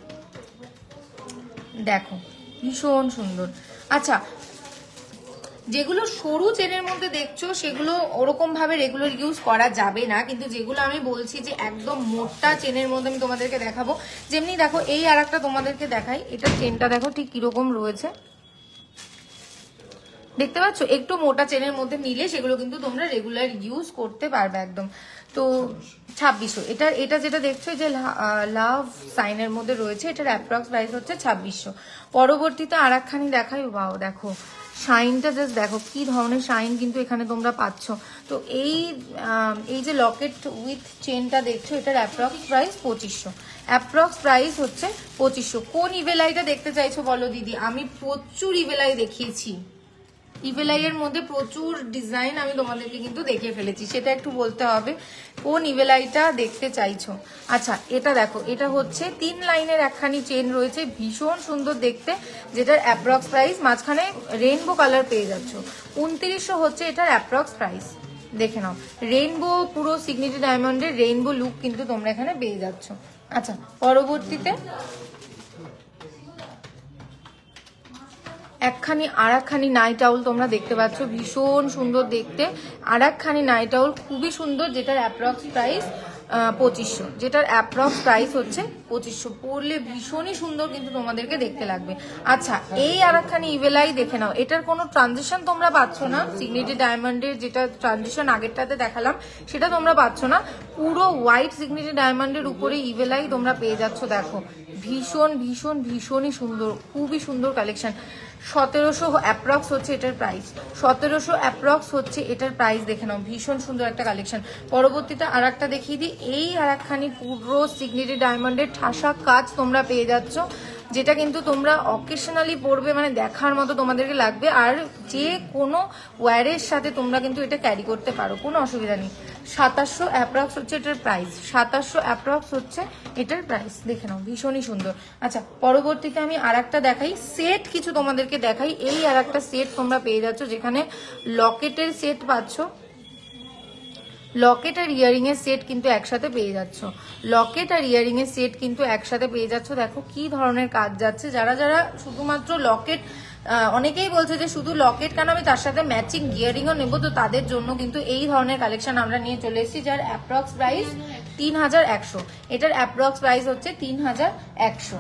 দেখো ভীষণ সুন্দর। আচ্ছা, যেগুলো সরু চেনের মধ্যে দেখছো সেগুলো ওরকম ভাবে রেগুলার ইউজ করা যাবে না, কিন্তু যেগুলো আমি বলছি যে একদম মোটা চেনের মধ্যে আমি তোমাদেরকে দেখাবো। যেমনি দেখো, এই আর একটা তোমাদেরকে দেখাই, এটা চেনটা দেখো ঠিক কিরকম রয়েছে, দেখতে পাচ্ছ? একটু মোটা চেনের মধ্যে নিলে সেগুলো কিন্তু তোমরা রেগুলার ইউজ করতে পারবে একদম। তো 2600, এটা যেটা দেখছো যে লাভ সাইনের মধ্যে রয়েছে, এটার অ্যাপ্রক্স প্রাইস হচ্ছে 2600। পরবর্তীতে আর একখানি দেখাই। ওয়াও, দেখো শাইনটা জাস্ট দেখো, কি ধরনের শাইন কিন্তু এখানে তোমরা পাচ্ছ। তো এই যে লকেট উইথ চেনটা দেখছো, এটার অ্যাপ্রক্স প্রাইস 2500। অ্যাপ্রক্স প্রাইস হচ্ছে 2500। কোন ইভেলাইটা দেখতে চাইছো বলো দিদি? আমি প্রচুর ইভেলাই দেখিয়েছি, ইভেলাই এর মধ্যে প্রচুর ডিজাইন আমি তোমাদেরকে কিন্তু দেখিয়ে ফেলেছি, সেটা একটু বলতে হবে কোন ইভেলাইটা দেখতে চাইছো। আচ্ছা, এটা দেখো, এটা হচ্ছে 3 লাইনের একখানি চেন রয়েছে, ভীষণ সুন্দর দেখতে, যেটার অ্যাপ্রক্স প্রাইস মাঝখানে রেইনবো কালার পেয়ে যাচ্ছ। 2900 হচ্ছে এটার অ্যাপ্রক্স প্রাইস। দেখে নাও, রেইনবো পুরো সিগনিটি ডায়মন্ডের রেইনবো লুক কিন্তু তোমরা এখানে পেয়ে যাচ্ছ। আচ্ছা, পরবর্তীতে আর একখানি নাইট আউল তোমরা দেখতে পাচ্ছ, ভীষণ সুন্দর দেখতে। আর একখানি নাইট আউল খুবই সুন্দর, যেটার অ্যাপ্রক্স প্রাইস 2500, যেটার অ্যাপ্রক্স প্রাইস হচ্ছে 2500। পরলে ভীষণই সুন্দর কিন্তু তোমাদেরকে দেখতে লাগবে। আচ্ছা, এই আর একখানি ইভেলাই দেখে নাও, এটার কোনো ট্রানজিশন তোমরা পাচ্ছ না, সিগনিটি ডায়মন্ডের যেটা ট্রানজিশন আগেরটাতে দেখালাম সেটা তোমরা পাচ্ছ না। পুরো হোয়াইট সিগনিটি ডায়মন্ডের উপরে ইভেলাই তোমরা পেয়ে যাচ্ছ। দেখো, ভীষণ ভীষণ ভীষণই সুন্দর, খুবই সুন্দর কালেকশন। 1700 অ্যাপ্রক্স হচ্ছে এটার প্রাইস, 1700 অ্যাপ্রক্স হচ্ছে এটার প্রাইস। দেখে নাও, ভীষণ সুন্দর একটা কালেকশন। পরবর্তীতে আর একটা দেখিয়ে দিই, এই আর একখানি পুরো সিগনিটি ডায়মন্ডের ঠাসা কাজ তোমরা পেয়ে যাচ্ছ, যেটা কিন্তু তোমরা অকেশনালি পরবে, মানে দেখার মতো তোমাদেরকে লাগবে। আর যে কোনো ওয়্যারের সাথে তোমরা কিন্তু এটা ক্যারি করতে পারো, কোনো অসুবিধা নেই। 2700 অ্যাপ্রক্স হচ্ছে এটার প্রাইস, 2700 অ্যাপ্রক্স হচ্ছে এটার প্রাইস। দেখে নাও, ভীষণই সুন্দর। আচ্ছা, পরবর্তীতে আমি আর একটা দেখাই, সেট কিছু তোমাদেরকে দেখাই। এই আর একটা সেট তোমরা পেয়ে যাচ্ছ, যেখানে লকেটের সেট পাচ্ছ, লকেট আর ইয়ারিং এর সেট কিন্তু একসাথে পেয়ে যাচ্ছ, লকেট আর ইয়ারিং এর সেট কিন্তু একসাথে পেয়ে যাচ্ছ। দেখো কি ধরনের কাজ যাচ্ছে। যারা যারা শুধুমাত্র লকেট, অনেকেই বলছে যে শুধু লকেট কেন, আমি তার সাথে ম্যাচিং ইয়ারিংও নেবো, তো তাদের জন্য কিন্তু এই ধরনের কালেকশন আমরা নিয়ে চলে এসেছি, যার অ্যাপ্রক্স প্রাইস 3100। এটার অ্যাপ্রক্স প্রাইস হচ্ছে 3100।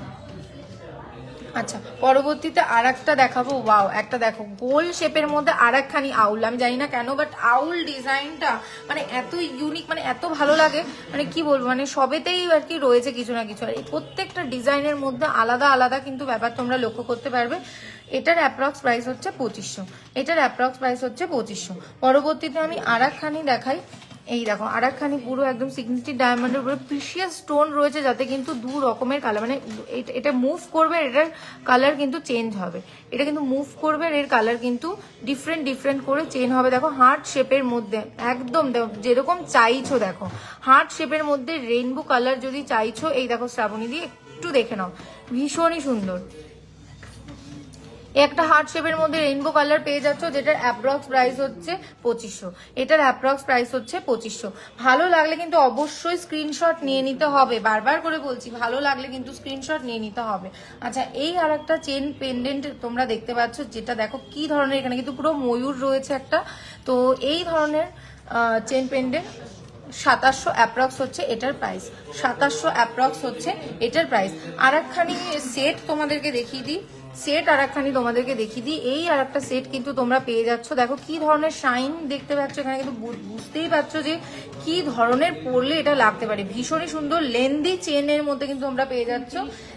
আচ্ছা পরবর্তীতে আর একটা দেখাবো। ওয়াও, একটা দেখো গোল শেপের মধ্যে আর একখানি আউল। আমি জানি না কেন, বাট আউল ডিজাইনটা মানে এত ইউনিক, মানে এত ভালো লাগে, মানে কি বলবো, মানে সবেতেই আর কি রয়েছে কিছু না কিছু। আর এই প্রত্যেকটা ডিজাইনের মধ্যে আলাদা আলাদা কিন্তু ব্যাপার তোমরা লক্ষ্য করতে পারবে। এটার অ্যাপ্রক্স প্রাইস হচ্ছে 2500। এটার অ্যাপ্রক্স প্রাইস হচ্ছে 2500। পরবর্তীতে আমি আর একখানি দেখাই। এই দেখো আর একখানি পুরো একদম সিগনেচার ডায়মন্ডের উপরে প্রিশিয়াস স্টোন রয়েছে, যাতে কিন্তু দু রকমের কালার, মানে এটা মুভ করবে, এটার কালার কিন্তু চেঞ্জ হবে। এটা কিন্তু মুভ করবে, এর কালার কিন্তু ডিফারেন্ট ডিফারেন্ট করে চেঞ্জ হবে। দেখো হার্ট শেপের মধ্যে একদম যেরকম চাইছো, দেখো হার্ট শেপের মধ্যে রেইনবো কালার যদি চাইছো, এই দেখো শ্রাবণী দিয়ে একটু দেখে নাও, ভীষণই সুন্দর। একটা হার্ট শেপের মধ্যে রেইনবো কালার পেয়ে যাচ্ছ, যেটার অ্যাপ্রক্স প্রাইস হচ্ছে 2500। এটার অ্যাপ্রক্স প্রাইস হচ্ছে 2500। ভালো লাগলে কিন্তু অবশ্যই স্ক্রিনশট নিয়ে নিতে হবে, বারবার করে বলছি, ভালো লাগলে কিন্তু স্ক্রিনশট নিয়ে নিতে হবে। আচ্ছা এই আর একটা চেন পেন্ডেন্ট তোমরা দেখতে পাচ্ছ, যেটা দেখো কি ধরনের, এখানে কিন্তু পুরো ময়ূর রয়েছে একটা। তো এই ধরনের চেন পেন্ডেন্ট 2700 অ্যাপ্রক্স হচ্ছে এটার প্রাইস। 2700 অ্যাপ্রক্স হচ্ছে এটার প্রাইস। আর একখানি সেট তোমাদেরকে দেখিয়ে দিই, সেট আর একখানি তোমাদেরকে দেখিয়ে দিই। এই আর একটা সেট কিন্তু তোমরা পেয়ে যাচ্ছ। দেখো কি ধরনের শাইন দেখতে পাচ্ছ এখানে, কিন্তু বুঝতেই পারছো যে কি ধরনের পরলে এটা লাগতে পারে। ভীষণই সুন্দর লেন্দি চেনের মধ্যে কিন্তু তোমরা পেয়ে যাচ্ছ।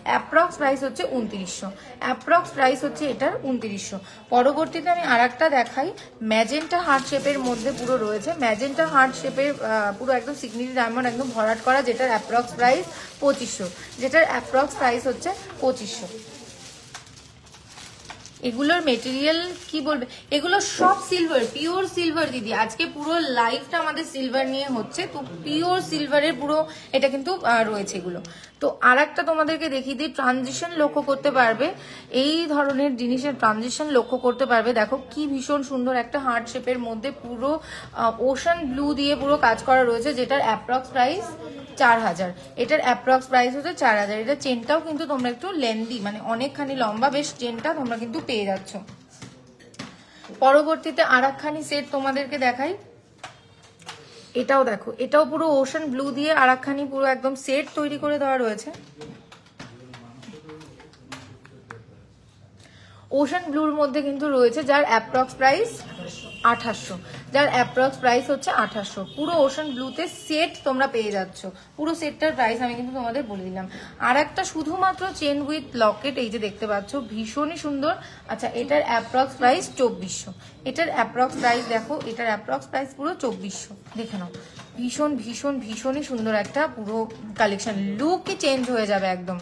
অ্যাপ্রক্স প্রাইস হচ্ছে 2900। অ্যাপ্রক্স প্রাইস হচ্ছে এটার 2900। পরবর্তীতে আমি আর একটা দেখাই, ম্যাজেন্টা হার্ট শেপের মধ্যে পুরো রয়েছে। ম্যাজেন্টা হার্ট শেপের পুরো একদম সিগনেচার ডায়মন্ড একদম ভরাট করা, যেটার অ্যাপ্রক্স প্রাইস 2500। যেটার অ্যাপ্রক্স প্রাইস হচ্ছে 2500। এগুলোর মেটেরিয়াল কি বলবে, এগুলো সব সিলভার, পিওর সিলভার দিদি। আজকে পুরো লাইফটা আমাদের সিলভার নিয়ে হচ্ছে, তো পিওর সিলভারের পুরো এটা কিন্তু রয়েছে এগুলো। তো আর একটা তোমাদেরকে দেখিয়ে দিই, ট্রানজিশন লক্ষ্য করতে পারবে, এই ধরনের জিনিসের ট্রানজিশন লক্ষ্য করতে পারবে। দেখো কি ভীষণ সুন্দর একটা হার্ট শেপের মধ্যে পুরো ওশান ব্লু দিয়ে পুরো কাজ করা রয়েছে, যেটার অ্যাপ্রক্স প্রাইস 4000। এটার অ্যাপ্রক্স প্রাইস হচ্ছে 4000। এটা চেনটাও কিন্তু তোমরা একটু লেন্দি, মানে অনেকখানি লম্বা বেশ চেনটা তোমরা কিন্তু পেয়ে যাচ্ছ। পরবর্তীতে আর একখানি সেট তোমাদেরকে দেখাই। এটাও দেখো, এটাও পুরো ওশান ব্লু দিয়ে আর একখানি পুরো একদম সেট তৈরি করে দেওয়া রয়েছে। ওশান ব্লুর মধ্যে কিন্তু রয়েছে, যার অ্যাপ্রক্স প্রাইস 2800। যার অ্যাপ্রক্স প্রাইস হচ্ছে 2800। পুরো ওশান ব্লুতে সেট তোমরা পেয়ে যাচ্ছ। পুরো সেটটার প্রাইস আমি কিন্তু তোমাদের বলে দিলাম। আর একটা শুধুমাত্র চেন উইথ লকেট, এই যে দেখতে পাচ্ছ, ভীষণই সুন্দর। আচ্ছা এটার অ্যাপ্রক্স প্রাইস 2400। এটার অ্যাপ্রক্স প্রাইস দেখো, এটার অ্যাপ্রক্স প্রাইস পুরো 2400। দেখে নাও, ভীষণ ভীষণ ভীষণই সুন্দর একটা পুরো কালেকশন, লুকই চেঞ্জ হয়ে যাবে একদম।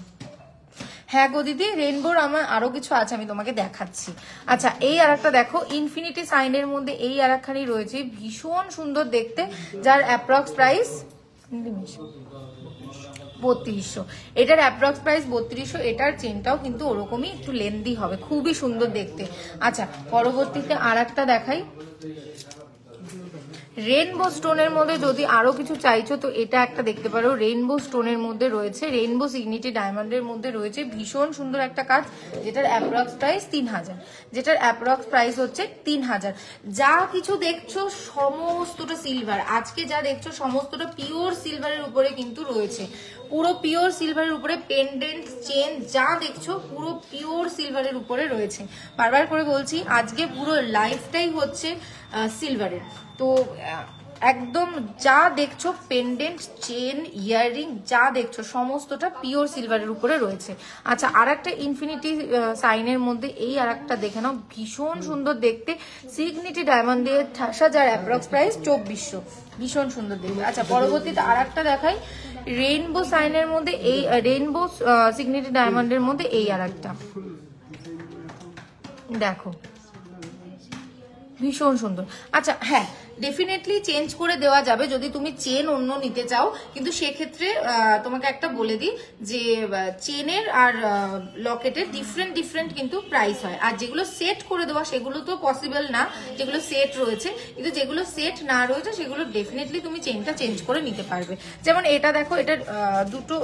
হ্যাঁ গো দিদি, রেইনবোর আমার আরো কিছু আছে, আমি তোমাকে দেখাচ্ছি। আচ্ছা এই আর একটা দেখো, ইনফিনিটি সাইনের মধ্যে এই আর একখানি রয়েছে, ভীষণ সুন্দর দেখতে, যার অ্যাপ্রক্স প্রাইস 3200। এটার অ্যাপ্রক্স প্রাইস 3200। এটার চেনটাও কিন্তু ওরকমই একটু লেন্দি হবে, খুবই সুন্দর দেখতে। আচ্ছা পরবর্তীতে আর একটা দেখাই, রেইনবো স্টোনের মধ্যে যদি আরো কিছু চাইছো তো এটা একটা দেখতে পারো। রেইনবো স্টোনের মধ্যে রয়েছে, রেইনবো সিগনেচার ডায়মন্ডের মধ্যে রয়েছে, ভীষণ সুন্দর একটা কাজ, যেটার অ্যাপ্রক্স প্রাইস 3000। যেটার অ্যাপ্রক্স প্রাইস হচ্ছে 3000। যা কিছু দেখছো সমস্তটা সিলভার, আজকে যা দেখছো সমস্তটা পিওর সিলভারের উপরে কিন্তু রয়েছে, পুরো পিওর সিলভারের উপরে পেন্ডেন্ট চেন যা দেখছো পুরো পিওর সিলভারের উপরে রয়েছে। বারবার করে বলছি, আজকে পুরো লাইফটাই হচ্ছে সিলভারের। তো একদম যা দেখছো পেন্ডেন্ট চেন ইয়াররিং যা দেখছো সমস্তটা পিওর সিলভারের উপরে রয়েছে। আচ্ছা আর একটা ইনফিনিটি সাইনের মধ্যে এই আর একটা দেখে নাও, ভীষণ সুন্দর দেখতে, সিগনিটি ডায়মন্ড দিয়ে ঠাসা, যার অ্যাপ্রক্স প্রাইস 2400। ভীষণ সুন্দর দেখবে। আচ্ছা পরবর্তীতে আর একটা দেখাই, রেইনবো সাইনের মধ্যে এই রেইনবো সিগনিটি ডায়মন্ডের মধ্যে এই আর একটা দেখো, ভীষণ সুন্দর। আচ্ছা হ্যাঁ, ডেফিনেটলি চেঞ্জ করে দেওয়া যাবে যদি তুমি চেন অন্য নিতে চাও, কিন্তু সেক্ষেত্রে তোমাকে একটা বলে দিই যে চেনের আর লকেটের ডিফারেন্ট ডিফারেন্ট কিন্তু প্রাইস হয়, আর যেগুলো সেট করে দেওয়া সেগুলো তো পসিবল না, যেগুলো সেট রয়েছে, কিন্তু যেগুলো সেট না রয়েছে সেগুলো ডেফিনেটলি তুমি চেনটা চেঞ্জ করে নিতে পারবে। যেমন এটা দেখো, এটা দুটো,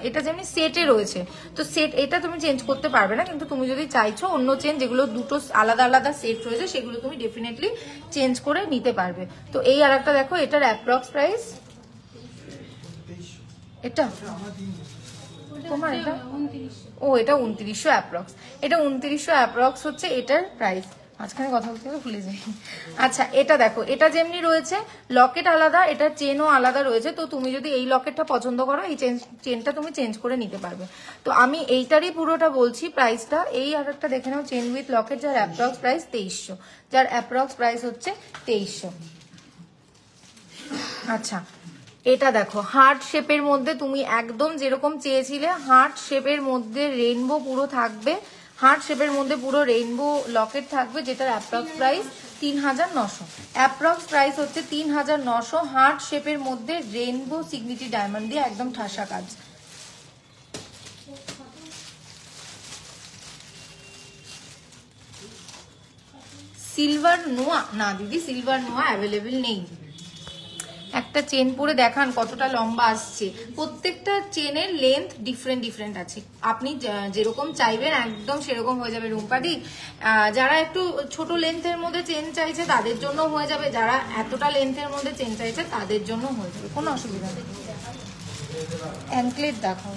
এটা যেমনি সেটে রয়েছে, তো সেট এটা তুমি চেঞ্জ করতে পারবে না, কিন্তু তুমি যদি চাইছো অন্য চেন যেগুলো দুটো আলাদা আলাদা সেট রয়েছে সেগুলো তুমি ডেফিনেটলি চেঞ্জ করে নিতে পারবে। তো এই আর একটা দেখো, এটার অ্যাপ্রক্স প্রাইস, এটা তোমার এটা ও এটা 2900 অ্যাপ্রক্স, এটা 2900 অ্যাপ্রক্স হচ্ছে এটার প্রাইস। মাঝখানে কথা বলতে ভুলে যাই। আচ্ছা এটা দেখো, এটা যেমনি রয়েছে লকেট আলাদা, এটা চেনও আলাদা রয়েছে। তো তুমি যদি এই লকেটটা পছন্দ করো এই চেনটা তুমি চেঞ্জ করে নিতে পারবে। তো আমি এইটারই পুরোটা বলছি প্রাইসটা। এই আর একটা দেখে নাও, চেন উইথ লকেট, যার অ্যাপ্রক্স প্রাইস 2300, যার অ্যাপ্রক্স প্রাইস হচ্ছে 2300। আচ্ছা এটা দেখো হার্ট শেপের মধ্যে, তুমি একদম যেরকম চেয়েছিলে হার্ট শেপের মধ্যে রেইনবো পুরো থাকবে, হার্ট শেপের মধ্যে পুরো রেইনবো লকেট থাকবে, যেটার অ্যাপ্রক্স প্রাইস 3900। অ্যাপ্রক্স প্রাইস হচ্ছে 3900, হার্ট শেপের মধ্যে রেইনবো সিগনেচার ডায়মন্ড দিয়ে একদম ঠাসা কাজ। সিলভার নোয়া না দিদি, সিলভার নোয়া অ্যাভেলেবেল নেই। একটা চেন পরে দেখান কতটা লম্বা আসছে। প্রত্যেকটা চেনের লেন্থ ডিফারেন্ট আছে, আপনি যেরকম চাইবেন একদম সেরকম হয়ে যাবে রুম্পাদি। যারা একটু ছোট লেন্থের মধ্যে চেন চাইছে তাদের জন্য হয়ে যাবে, যারা এতটা লেন্থের মধ্যে চেন চাইছে তাদের জন্য হয়ে যাবে, কোনো অসুবিধা নেই। অ্যাঙ্কলেট দেখাও,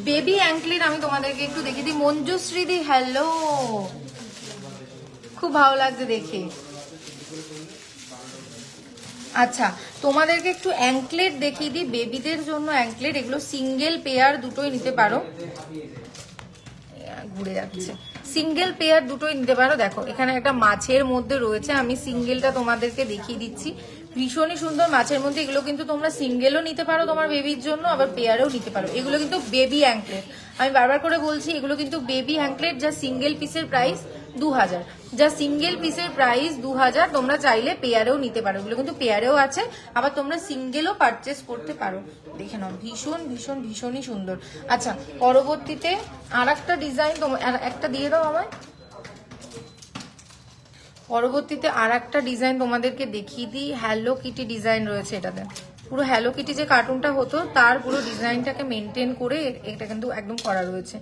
বেবি অ্যাঙ্কলেট আমি তোমাদেরকে একটু দেখিয়ে দিই। মঞ্জুশ্রীদি হ্যালো, খুব ভালো লাগছে দেখে। আচ্ছা তোমাদেরকে একটু অ্যাঙ্কলেট দেখিয়ে দিই, বেবিদের জন্য অ্যাঙ্কলেট, এগুলো সিঙ্গেল পেয়ার দুটোই নিতে পারো, ঘুরে যাচ্ছে, সিঙ্গেল পেয়ার দুটোই নিতে পারো। দেখো এখানে একটা মাছের মধ্যে রয়েছে, আমি সিঙ্গেলটা তোমাদেরকে দেখিয়ে দিচ্ছি, ভীষণই সুন্দর মাছের মধ্যে। এগুলো কিন্তু তোমরা সিঙ্গেলও নিতে পারো তোমার বেবির জন্য, আবার পেয়ারেও নিতে পারো। এগুলো কিন্তু বেবি অ্যাঙ্কলেট, আমি বারবার করে বলছি এগুলো কিন্তু বেবি অ্যাঙ্কলেট, যা সিঙ্গেল পিসের প্রাইস 2000, যা সিঙ্গেল পিসের প্রাইস 2000। তোমরা চাইলে পেয়ারেও নিতে পারো, এগুলো কিন্তু পেয়ারেও আছে, আবার তোমরা সিঙ্গেলও পারচেস করতে পারো। দেখে নাও ভীষণই সুন্দর। আচ্ছা পরবর্তীতে আর একটা ডিজাইন, একটা দিয়ে দাও আমায়। পরবর্তীতে আর একটা ডিজাইন তোমাদেরকে দেখিয়ে দিই, হ্যালো কিটি ডিজাইন রয়েছে এটাতে, পুরো হ্যালো কিটি যে কার্টুনটা হতো তার পুরো ডিজাইনটাকে মেনটেন করে এটা কিন্তু একদম করা রয়েছে।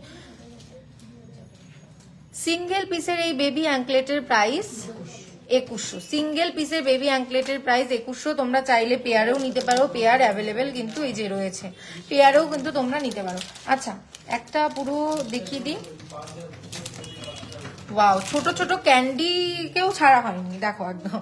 সিঙ্গেল পিসের এই বেবি অ্যাঙ্কলেটের প্রাইস 2100, সিঙ্গেল পিসের বেবি অ্যাঙ্কলেটের প্রাইস 2100। তোমরা চাইলে পেয়ারেও নিতে পারো, পেয়ার অ্যাভেলেবেল কিন্তু এই যে রয়েছে, পেয়ারেও কিন্তু তোমরা নিতে পারো। আচ্ছা একটা পুরো দেখিয়ে দিই, ওয়াও ছোট ছোট ক্যান্ডি কেও ছাড়া হয়নি, দেখো একদম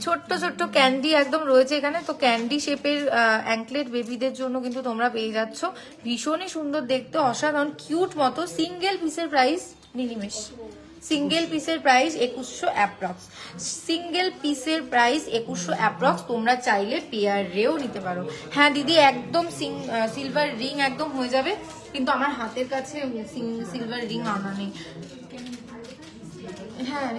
ছোট্ট ক্যান্ডি একদম রয়েছে এখানে। তো ক্যান্ডি শেপের অ্যাঙ্কলেট বেবিদের জন্য কিন্তু তোমরা পেয়ে যাচ্ছ, ভীষণই সুন্দর দেখতে, অসাধারণ কিউট মতো। সিঙ্গেল পিসের প্রাইস নিমিশ, সিঙ্গেল পিসের প্রাইস 2100 অ্যাপ্রক্স, সিঙ্গেল পিসের প্রাইস 2100 অ্যাপ্রক্স। তোমরা চাইলে পেয়ারেও নিতে পারো। হ্যাঁ দিদি একদম সিলভার রিং একদম হয়ে যাবে, কিন্তু আমার হাতের কাছে সিলভার রিং আনা নেই। হ্যাঁ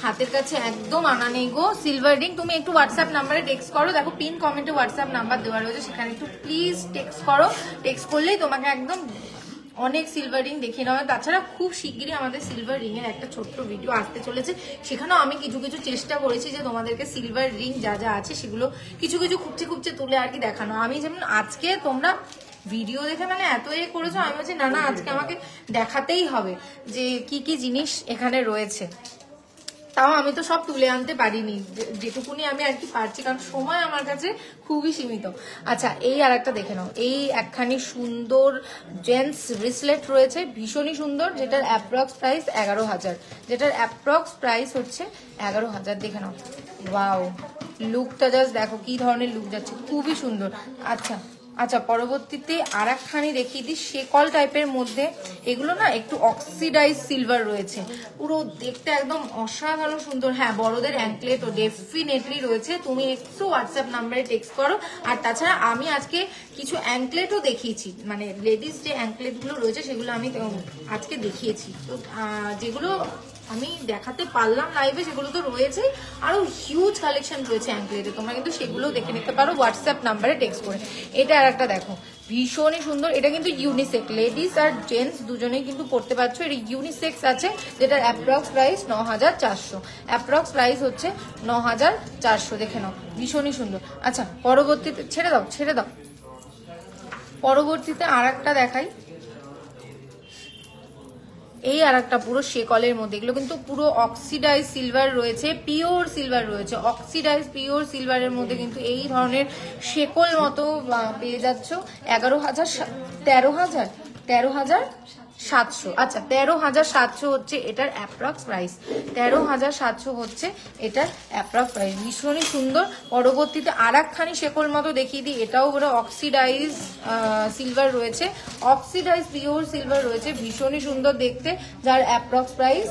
হাতের কাছে একদম আনা নেই গো সিলভার রিং। তুমি একটু হোয়াটসঅ্যাপ নাম্বারে টেক্সট করো, দেখো পিন কমেন্টে হোয়াটসঅ্যাপ নাম্বার দেওয়া রয়েছে, সেখানে একটু প্লিজ টেক্সট করো। টেক্সট করলেই তোমাকে একদম অনেক সিলভার রিং দেখিয়ে নেওয়া। তাছাড়া খুব শিগগিরই আমাদের সিলভার রিং এর একটা ছোট্ট ভিডিও আসতে চলেছে, সেখানেও আমি কিছু চেষ্টা করেছি যে তোমাদেরকে সিলভার রিং যা আছে সেগুলো কিছু খুঁজছে তুলে আর কি দেখানো। আমি যেমন আজকে তোমরা ভিডিও দেখে মানে এত করেছো, আমি বলছি না আজকে আমাকে দেখাতেই হবে যে কি জিনিস এখানে রয়েছে। তাও আমি তো সব তুলে আনতে পারিনি, যেটুকুনি আমি আর কি পারছি, কারণ সময় আমার কাছে খুবই সীমিত। আচ্ছা এই আর একটা দেখে নাও, এই একখানি সুন্দর জেন্টস ব্রেসলেট রয়েছে, ভীষণই সুন্দর, যেটার অ্যাপ্রক্স প্রাইস 11000, যেটার অ্যাপ্রক্স প্রাইস হচ্ছে 11000। দেখে নাও ওয়াও, লুকটা জাস্ট দেখো কি ধরনের লুক যাচ্ছে, খুবই সুন্দর। আচ্ছা পরবর্তীতে আর একখানি দেখিয়ে দিই, শেকল টাইপের মধ্যে, এগুলো না একটু অক্সিডাইজ সিলভার রয়েছে, পুরো দেখতে একদম অসাধারণ সুন্দর। হ্যাঁ বড়দের অ্যাঙ্কলেটও ডেফিনেটলি রয়েছে, তুমি একটু হোয়াটসঅ্যাপ নাম্বারে টেক্সট করো। আর তাছাড়া আমি আজকে কিছু অ্যাঙ্কলেটও দেখিয়েছি, মানে লেডিস যে অ্যাঙ্কলেটগুলো রয়েছে সেগুলো আমি আজকে দেখিয়েছি। তো যেগুলো আমি দেখাতে পারলাম লাইভে সেগুলো তো রয়েছে, আরো হিউজ কালেকশন রয়েছে অ্যাঙ্কলেটে, তোমরা কিন্তু সেগুলো দেখে নিতে পারো হোয়াটসঅ্যাপ নাম্বারে টেক্সট করে। এটা আর একটা দেখো ভীষণই সুন্দর, এটা কিন্তু ইউনিসেক্স, লেডিস আর জেন্টস দুজনেই কিন্তু পড়তে পারছো। এটা ইউনিসেক্স আছে, যেটার অ্যাপ্রক্স প্রাইস 9400, অ্যাপ্রক্স প্রাইস হচ্ছে 9400। দেখে নাও ভীষণই সুন্দর। আচ্ছা পরবর্তীতে ছেড়ে দাও, পরবর্তীতে আর একটা দেখাই, এই আর একটা পুরো শেকলের মধ্যে, এগুলো কিন্তু পুরো অক্সিডাইজ সিলভার রয়েছে, পিওর সিলভার রয়েছে, অক্সিডাইজ পিওর সিলভারের মধ্যে কিন্তু এই ধরনের শেকল মতো পেয়ে যাচ্ছ 13,700। আচ্ছা 13,700 হচ্ছে এটার অ্যাপ্রক্স প্রাইস, 13,700 হচ্ছে এটার অ্যাপ্রক্স প্রাইস। ভীষণই সুন্দর। পরবর্তীতে আর একখানি শেকল মতো দেখিয়ে দিই, এটাও পুরো অক্সিডাইজ সিলভার রয়েছে, অক্সিডাইজ পিওর সিলভার রয়েছে, ভীষণই সুন্দর দেখতে, যার অ্যাপ্রক্স প্রাইস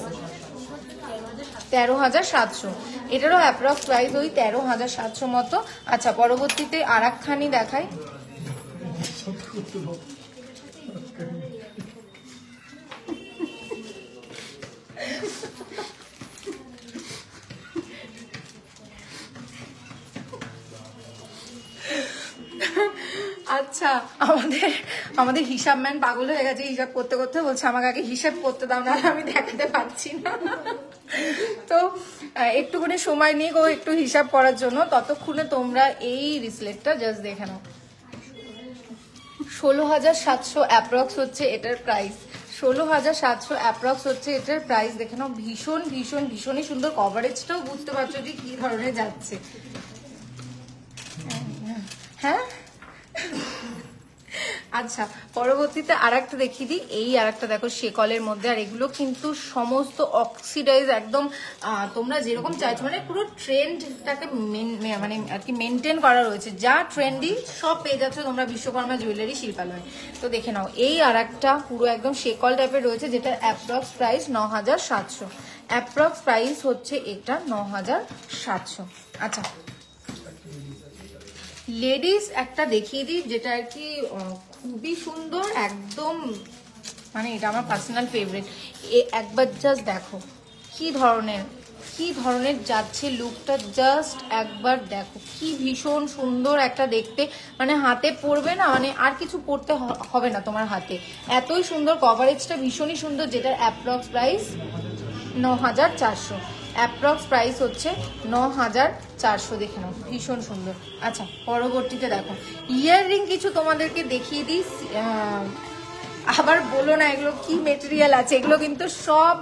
13,700। এটারও অ্যাপ্রক্স প্রাইস ওই 13,700 মতো। আচ্ছা পরবর্তীতে আর একখানি দেখাই, আচ্ছা আমাদের হিসাব ম্যান পাগল হয়ে গেছে, হিসাব করতে করতে বলছে আমাকে আগে হিসাব করতে দাও, না আমি দেখাতে পারছি না। তো একটুখানি সময় নিয়ে গো একটু হিসাব করার জন্য, ততক্ষণে তোমরা এই রিসলেটটা জাস্ট দেখে নাও। 16,700 অ্যাপ্রক্স হচ্ছে এটার প্রাইস, 16,700 অ্যাপ্রক্স হচ্ছে এটার প্রাইস। দেখে নাও, ভীষণই সুন্দর। কভারেজটাও বুঝতে পারছো যে কি ধরনের যাচ্ছে। হ্যাঁ আচ্ছা পরবর্তীতে আর একটা দেখিয়ে দিই, এই আর একটা দেখো শেকলের মধ্যে, আর এগুলো কিন্তু সমস্ত অক্সিডাইজ একদম তোমরা যেরকম চাইছো, মানে পুরো ট্রেন্ডটাকে মানে আর কি মেনটেন করা রয়েছে, যা ট্রেন্ডি সব পেয়ে যাচ্ছ তোমরা বিশ্বকর্মা জুয়েলারি শিল্পালয়। তো দেখে নাও, এই আর একটা পুরো একদম শেকল টাইপের রয়েছে, যেটার অ্যাপ্রক্স প্রাইস 9,700, অ্যাপ্রক্স প্রাইস হচ্ছে এটা 9,700। আচ্ছা লেডিস একটা দেখিয়ে দিই, যেটা আর কি খুবই সুন্দর একদম, মানে এটা আমার পার্সোনাল ফেভারিট। একবার জাস্ট দেখো কি ধরনের যাচ্ছে লুকটা, জাস্ট একবার দেখো কি ভীষণ সুন্দর একটা দেখতে, মানে হাতে পরবে না, মানে আর কিছু পরতে হবে না তোমার হাতে, এতই সুন্দর। কভারেজটা ভীষণই সুন্দর, যেটার অ্যাপ্রক্স প্রাইস 9,400, অ্যাপ্রক্স প্রাইস হচ্ছে 9,400। দেখে নাও ভীষণ সুন্দর। আচ্ছা পরবর্তীতে দেখো ইয়াররিং কিছু তোমাদেরকে দেখিয়ে দিই, আবার বলো না এগুলো কি মেটেরিয়াল আছে, এগুলো কিন্তু সব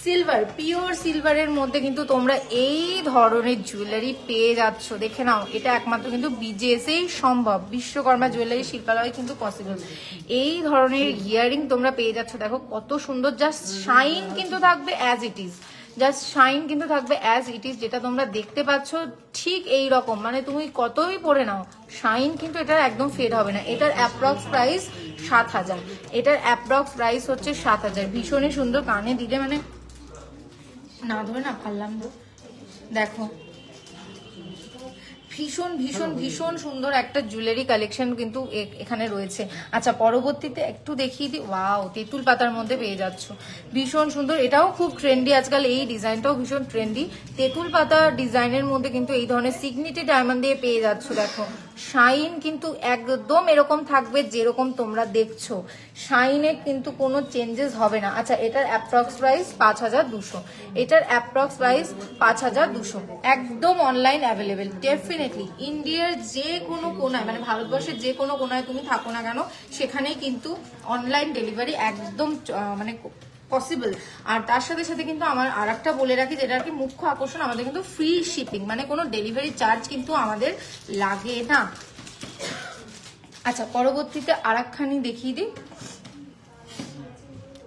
সিলভার, পিওর সিলভারের মধ্যে কিন্তু তোমরা এই ধরনের জুয়েলারি পেয়ে যাচ্ছ। দেখে নাও, এটা একমাত্র কিন্তু বিজেএসেই সম্ভব, বিশ্বকর্মা জুয়েলারি শিল্পালয় কিন্তু পসিবল। এই ধরনের ইয়াররিং তোমরা পেয়ে যাচ্ছ, দেখো কত সুন্দর, জাস্ট শাইন কিন্তু থাকবে as it is, just shine কিন্তু থাকবে অ্যাজ ইট ইজ, যেটা তোমরা দেখতে পাচ্ছ ঠিক এই রকম, মানে তুমি কতই পরে নাও শাইন কিন্তু এটার একদম ফেড হবে না। এটার অ্যাপ্রক্স প্রাইস 7,000, এটার অ্যাপ্রক্স প্রাইস হচ্ছে 7,000। ভীষণই সুন্দর, কানে দিলে মানে না ধরে না পারলাম না। দেখো ভীষণ সুন্দর একটা জুয়েলারি কালেকশন কিন্তু এখানে রয়েছে। আচ্ছা পরবর্তীতে একটু দেখিয়ে দিই, ওয়াও তেঁতুল পাতার মধ্যে পেয়ে যাচ্ছ, ভীষণ সুন্দর, এটাও খুব ট্রেন্ডি আজকাল, এই ডিজাইনটাও ভীষণ ট্রেন্ডি। তেঁতুল পাতা ডিজাইনের মধ্যে কিন্তু এই ধরনের সিগনেটি ডায়মন্ড দিয়ে পেয়ে যাচ্ছ। দেখো শাইন কিন্তু একদম এরকম থাকবে যেরকম তোমরা দেখছো, শাইনের কিন্তু কোনো চেঞ্জেস হবে না। আচ্ছা এটার অ্যাপ্রক্স প্রাইস 5,200, এটার অ্যাপ্রক্স প্রাইস 5,200, একদম অনলাইন অ্যাভেলেবেল। ডেফিনেটলি ইন্ডিয়ার যে কোনো কোনায়, মানে ভারতবর্ষের যে কোনো কোনায় তুমি থাকো না কেন, সেখানেই কিন্তু অনলাইন ডেলিভারি একদম মানে পসিবল। আর তার সাথে সাথে কিন্তু আমার আর একটা বলে রাখি, যেটা আর কি মুখ্য আকর্ষণ, আমাদের কিন্তু ফ্রি শিপিং, মানে কোনো ডেলিভারি চার্জ কিন্তু আমাদের লাগে না। আচ্ছা পরবর্তীতে আর একখানি দেখিয়ে দিই,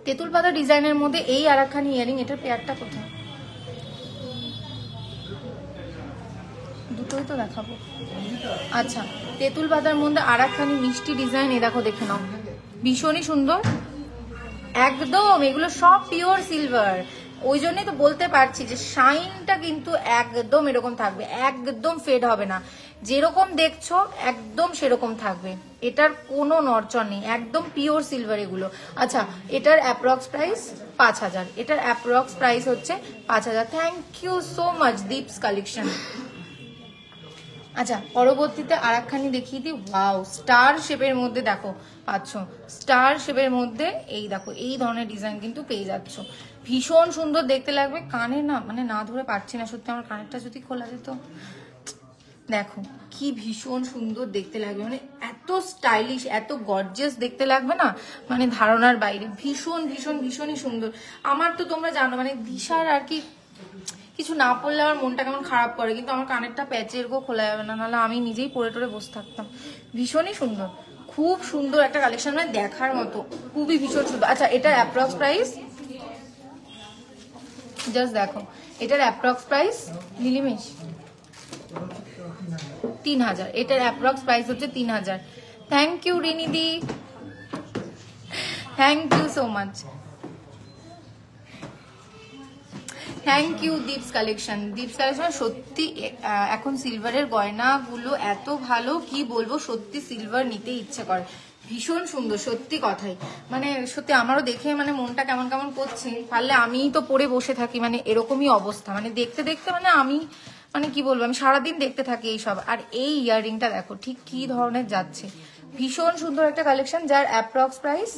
তেঁতুল পাতা ডিজাইনের মধ্যে এই আর একখানি ইয়ারিং, এটার পেয়ারটা কোথায়, দুটোই তো দেখাবো। আচ্ছা তেঁতুল পাতার মধ্যে আর একখানি মিষ্টি ডিজাইন, এ দেখো দেখে নাও, ভীষণই সুন্দর একদম, এগুলো সব পিওর সিলভার, ওই জন্যই তো বলতে পারছি যে শাইনটা কিন্তু একদম এরকম থাকবে, একদম ফেড হবে না, যেরকম দেখছো একদম সেরকম থাকবে, এটার কোনো নড়চড় নেই, একদম পিওর সিলভার এগুলো। আচ্ছা এটার অ্যাপ্রক্স প্রাইস 5,000, এটার অ্যাপ্রক্স প্রাইস হচ্ছে 5,000। Thank you so much Deeps collection. আচ্ছা পরবর্তীতে আর একখানি দেখিয়ে দিই, ওয়াও স্টার শেপের মধ্যে দেখো পাচ্ছ, স্টার শেপের মধ্যে এই দেখো এই ধরনের ডিজাইন কিন্তু পেয়ে যাচ্ছ, ভীষণ সুন্দর দেখতে লাগবে। কানে না মানে না ধরে পাচ্ছি না সত্যি, আমার কানেরটা যদি খোলা যেত, দেখো কি ভীষণ সুন্দর দেখতে লাগবে, মানে এত স্টাইলিশ, এত গর্জিয়াস দেখতে লাগবে না, মানে ধারণার বাইরে। ভীষণ ভীষণ ভীষণই সুন্দর। আমার তো তোমরা জানো মানে দিশার আর কি কিছু না পড়লে আমার মনটা কেমন খারাপ করে, কিন্তু আমার কানেরটা প্যাচের গো খোলা যাবে না, নাহলে আমি নিজেই পরে টরে বসে থাকতাম। ভীষণই সুন্দর, খুব সুন্দর একটা কালেকশন, মানে দেখার মতো, খুবই ভীষণ সুন্দর। আচ্ছা এটার অ্যাপ্রক্স প্রাইস জাস্ট দেখো, এটার অ্যাপ্রক্স প্রাইস নীলিমেশ 3000, এটার অ্যাপ্রক্স প্রাইস হচ্ছে 3000। থ্যাংক ইউ রিনিদি, thank you so much, thank you Deeps collection. Deeps collection সত্যি এখন সিলভারের গয়নাগুলো এত ভালো, কি বলবো, সত্যি সিলভার নিতে ইচ্ছে করে, ভীষণ সুন্দর, সত্যি কথাই। মানে সত্যি আমারও দেখে মানে মনটা কেমন কেমন করছে, পারলে আমিই তো পরে বসে থাকি, মানে এরকমই অবস্থা, মানে দেখতে দেখতে মানে আমি মানে কি বলবো, আমি সারাদিন দেখতে থাকি এইসব। আর এই ইয়াররিংটা দেখো ঠিক কি ধরনের যাচ্ছে, ভীষণ সুন্দর একটা কালেকশন, যার অ্যাপ্রক্স প্রাইস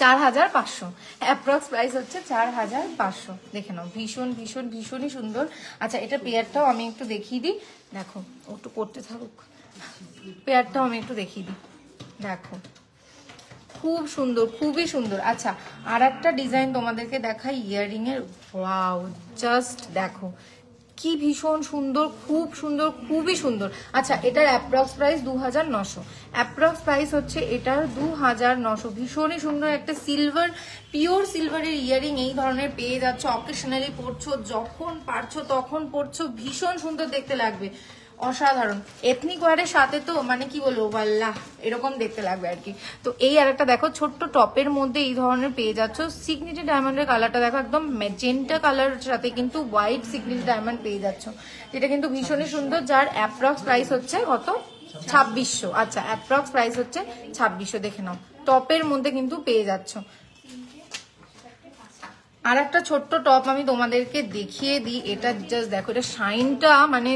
4500, অ্যাপ্রক্স প্রাইস হচ্ছে 4500। দেখে নাও, ভীষণ ভীষণ ভীষণই সুন্দর। আচ্ছা এটা পেয়ারটাও আমি একটু দেখিয়ে দিই, দেখো ও একটু করতে থাকুক, পেয়ারটাও আমি একটু দেখিয়ে দিই, দেখো খুব সুন্দর, খুবই সুন্দর। আচ্ছা আর একটা ডিজাইন তোমাদেরকে দেখাই ইয়াররিং এর, ওয়াও জাস্ট দেখো কি ভীষণ সুন্দর, খুব সুন্দর, খুবই সুন্দর। আচ্ছা এটার অ্যাপ্রক্স প্রাইস 2900, অ্যাপ্রক্স প্রাইস হচ্ছে এটার 2900। ভীষণই সুন্দর একটা সিলভার, পিওর সিলভারের ইয়াররিং এই ধরনের পেয়ে যাচ্ছ, অকেশনালি পরছো, যখন পারছো তখন পরছো, ভীষণ সুন্দর দেখতে লাগবে, অসাধারণ। এথনিক ওয়ারের সাথে তো মানে কি বলবো আল্লাহ, এরকম দেখতে লাগবে আর কি। তো এই আরেকটা দেখো ছোট্ট টপের মধ্যে এই ধরনের পেয়ে যাচ্ছ, সিগনেচার ডায়মন্ডের কালারটা দেখো, একদম ম্যাজেন্টা কালার সাথে কিন্তু হোয়াইট সিগনেচার ডায়মন্ড পেয়ে যাচ্ছ, যেটা কিন্তু ভীষণই সুন্দর, যার অ্যাপ্রক্স প্রাইস হচ্ছে কত 2600। আচ্ছা অ্যাপ্রক্স প্রাইস হচ্ছে 2600, দেখে নাও টপের মধ্যে কিন্তু পেয়ে যাচ্ছ। আর একটা ছোট্ট টপ আমি তোমাদেরকে দেখিয়ে দিই, এটা জাস্ট দেখো, এটা শাইনটা মানে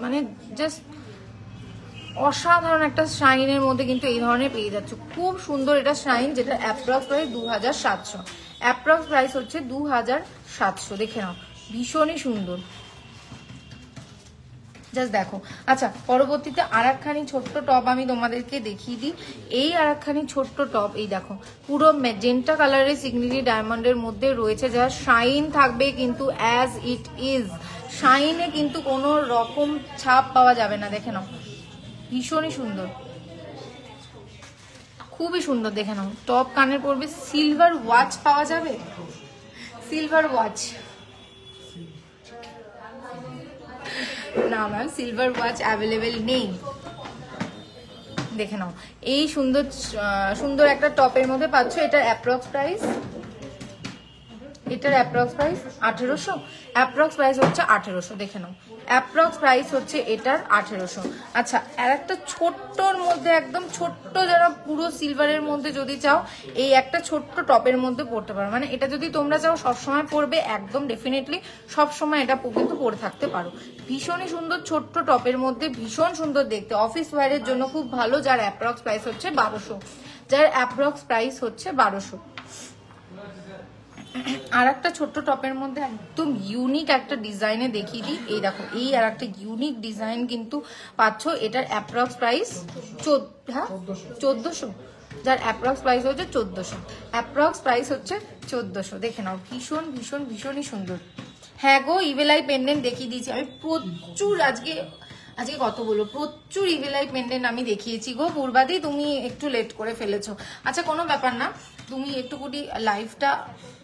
মানে জাস্ট অসাধারণ একটা শাইনের মধ্যে কিন্তু এই ধরনের পেয়ে যাচ্ছে, খুব সুন্দর এটা শাইন, যেটা অ্যাপ্রক্স প্রাইস 2700, অ্যাপ্রক্স প্রাইস হচ্ছে 2700। দেখে নাও ভীষণই সুন্দর, জাস্ট দেখো। আচ্ছা পরবর্তীতে আর একখানি ছোট্ট টপ আমি তোমাদেরকে দেখিয়ে দিই, এই আর একখানি ছোট্ট টপ, এই দেখো পুরো ম্যাজেন্টা কালারের সিগনেচার ডায়মন্ডের মধ্যে রয়েছে, যা শাইন থাকবে কিন্তু অ্যাজ ইট ইজ, শাইনে কিন্তু কোনো রকম ছাপ পাওয়া যাবে না। দেখে নাও ভীষণই সুন্দর, খুবই সুন্দর, দেখে নাও টপ কানের পড়বে, সিলভার ওয়াচ পাওয়া যাবে, সিলভার ওয়াচ না ম্যাম, সিলভার ওয়াচ অ্যাভেলেবেল নেই। দেখে নাও এই সুন্দর সুন্দর একটা টপের মধ্যে পাচ্ছ, এটার অ্যাপ্রক্স প্রাইস, এটার অ্যাপ্রক্স প্রাইস 1800, অ্যাপ্রক্স প্রাইস হচ্ছে 1800। দেখে নাও অ্যাপ্রক্স প্রাইস হচ্ছে এটার 1800। আচ্ছা আর একটা ছোট্টর মধ্যে, একদম ছোট্ট, যারা পুরো সিলভারের মধ্যে যদি চাও এই একটা ছোট্ট টপের মধ্যে পড়তে পারো, মানে এটা যদি তোমরা চাও সবসময় পরবে, একদম ডেফিনেটলি সবসময় এটা কিন্তু পরে থাকতে পারো। ভীষণই সুন্দর ছোট্ট টপের মধ্যে, ভীষণ সুন্দর দেখতে, অফিস ওয়্যারের জন্য খুব ভালো, যার অ্যাপ্রক্স প্রাইস হচ্ছে 1200, যার অ্যাপ্রক্স প্রাইস হচ্ছে 1200। আর একটা ছোট্ট টপের মধ্যে একদম ইউনিক একটা ডিজাইনে দেখিয়ে দিই, এই দেখো এই আর একটা ইউনিক ডিজাইন কিন্তু পাচ্ছ, এটার অ্যাপ্রক্স প্রাইস 1400, যার অ্যাপ্রক্স প্রাইস হচ্ছে 1400, অ্যাপ্রক্স প্রাইস হচ্ছে 1400। দেখে নাও ভীষণ ভীষণ ভীষণই সুন্দর। হ্যাঁ গো ইভেলাই পেন্ডেন্ট দেখিয়ে দিয়েছি আমি প্রচুর, আজকে কত বলবো, প্রচুর ইভেলাই পেন্ডেন্ট আমি দেখিয়েছি গো পূর্বাদি, তুমি একটু লেট করে ফেলেছো। আচ্ছা কোনো ব্যাপার না, তুমি একটুকুনি লাইভটা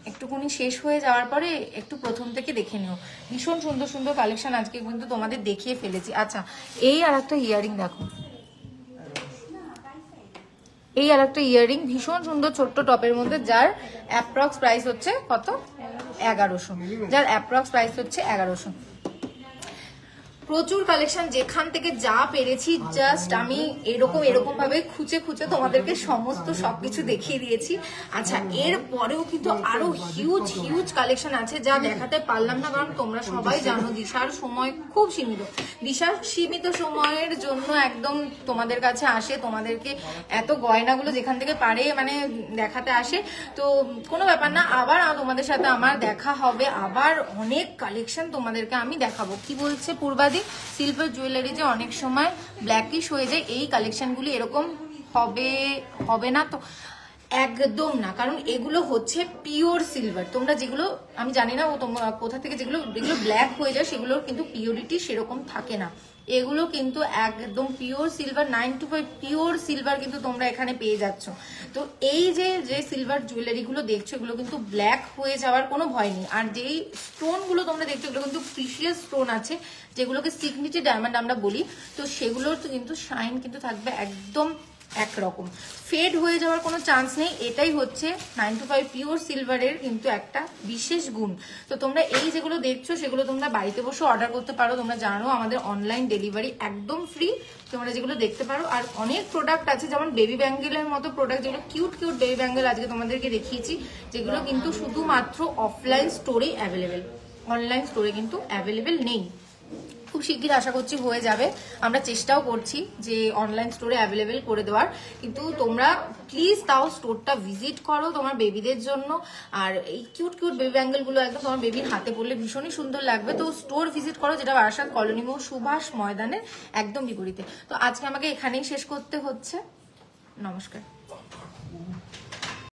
একটুকুনি শেষ হয়ে যাওয়ার পরে একটু প্রথম থেকে দেখে নিও, ভীষণ সুন্দর সুন্দর কালেকশন আজকে কিন্তু তোমাদের দেখিয়ে ফেলেছি। আচ্ছা এই আর একটা ইয়াররিং দেখো, এই আর একটা ইয়াররিং ভীষণ সুন্দর ছোট্ট টপের মধ্যে, যার অ্যাপ্রক্স প্রাইস হচ্ছে কত 1100, যার অ্যাপ্রক্স প্রাইস হচ্ছে 1100। প্রচুর কালেকশন, যেখান থেকে যা পেরেছি জাস্ট আমি এরকম ভাবে খুঁজে খুঁজে তোমাদেরকে সমস্ত সবকিছু দেখিয়ে দিয়েছি। আচ্ছা এর পরেও কিন্তু আরো হিউজ কালেকশন আছে, যা দেখাতে পারলাম না, কারণ তোমরা সবাই জানো দিশার সময় খুব সীমিত, দিশার সীমিত সময়ের জন্য একদম তোমাদের কাছে আসে, তোমাদেরকে এত গয়নাগুলো যেখান থেকে পারে মানে দেখাতে আসে। তো কোনো ব্যাপার না, আবার তোমাদের সাথে আমার দেখা হবে, আবার অনেক কালেকশন তোমাদেরকে আমি দেখাবো। কি বলছে পূর্বাদি? দিই, সিলভার জুয়েলারি যে অনেক সময় ব্ল্যাকিশ হয়ে যায়, এই কালেকশনগুলি এরকম হবে না তো, একদম না। কারণ এগুলো হচ্ছে পিওর সিলভার। তোমরা যেগুলো, আমি জানি না ও তোমরা কোথা থেকে যেগুলো ব্ল্যাক হয়ে যায় সেগুলোর কিন্তু পিওরিটি সেরকম থাকে না। এগুলো কিন্তু একদম পিওর সিলভার, 925 পিওর সিলভার কিন্তু তোমরা এখানে পেয়ে যাচ্ছ। তো এই যে সিলভার জুয়েলারি গুলো দেখছো এগুলো কিন্তু ব্ল্যাক হয়ে যাওয়ার কোনো ভয় নেই। আর যেই স্টোন গুলো তোমরা দেখছো এগুলো কিন্তু প্রিশিয়াস স্টোন আছে, যেগুলোকে সিগনেচার ডায়মন্ড আমরা বলি। তো সেগুলোর তো কিন্তু শাইন কিন্তু থাকবে একদম একরকম, ফেড হয়ে যাওয়ার কোনো চান্স নেই। এটাই হচ্ছে 925 পিওর সিলভারের কিন্তু একটা বিশেষ গুণ। তো তোমরা এই যেগুলো দেখছো সেগুলো তোমরা বাড়িতে বসে অর্ডার করতে পারো। তোমরা জানো আমাদের অনলাইন ডেলিভারি একদম ফ্রি, তোমরা যেগুলো দেখতে পারো। আর অনেক প্রোডাক্ট আছে, যেমন বেবি ব্যাঙ্গেলের মতো প্রোডাক্ট, যেগুলো কিউট বেবি ব্যাঙ্গেল আজকে তোমাদেরকে দেখিয়েছি, যেগুলো কিন্তু শুধুমাত্র অফলাইন স্টোরেই অ্যাভেলেবেল, অনলাইন স্টোরে কিন্তু অ্যাভেলেবেল নেই। খুব শিগগির আশা করছি হয়ে যাবে, আমরা চেষ্টাও করছি যে অনলাইন স্টোরে অ্যাভেলেবেল করে দেওয়ার। কিন্তু তোমরা প্লিজ তাও স্টোরটা ভিজিট করো তোমার বেবিদের জন্য। আর এই কিউট বেবি ব্যাঙ্গেলগুলো একদম তোমার বেবির হাতে পড়লে ভীষণই সুন্দর লাগবে। তো স্টোর ভিজিট করো, যেটা বারাসাত কলোনি মোড় সুভাষ ময়দানের একদম বিপরীতে। তো আজকে আমাকে এখানেই শেষ করতে হচ্ছে। নমস্কার।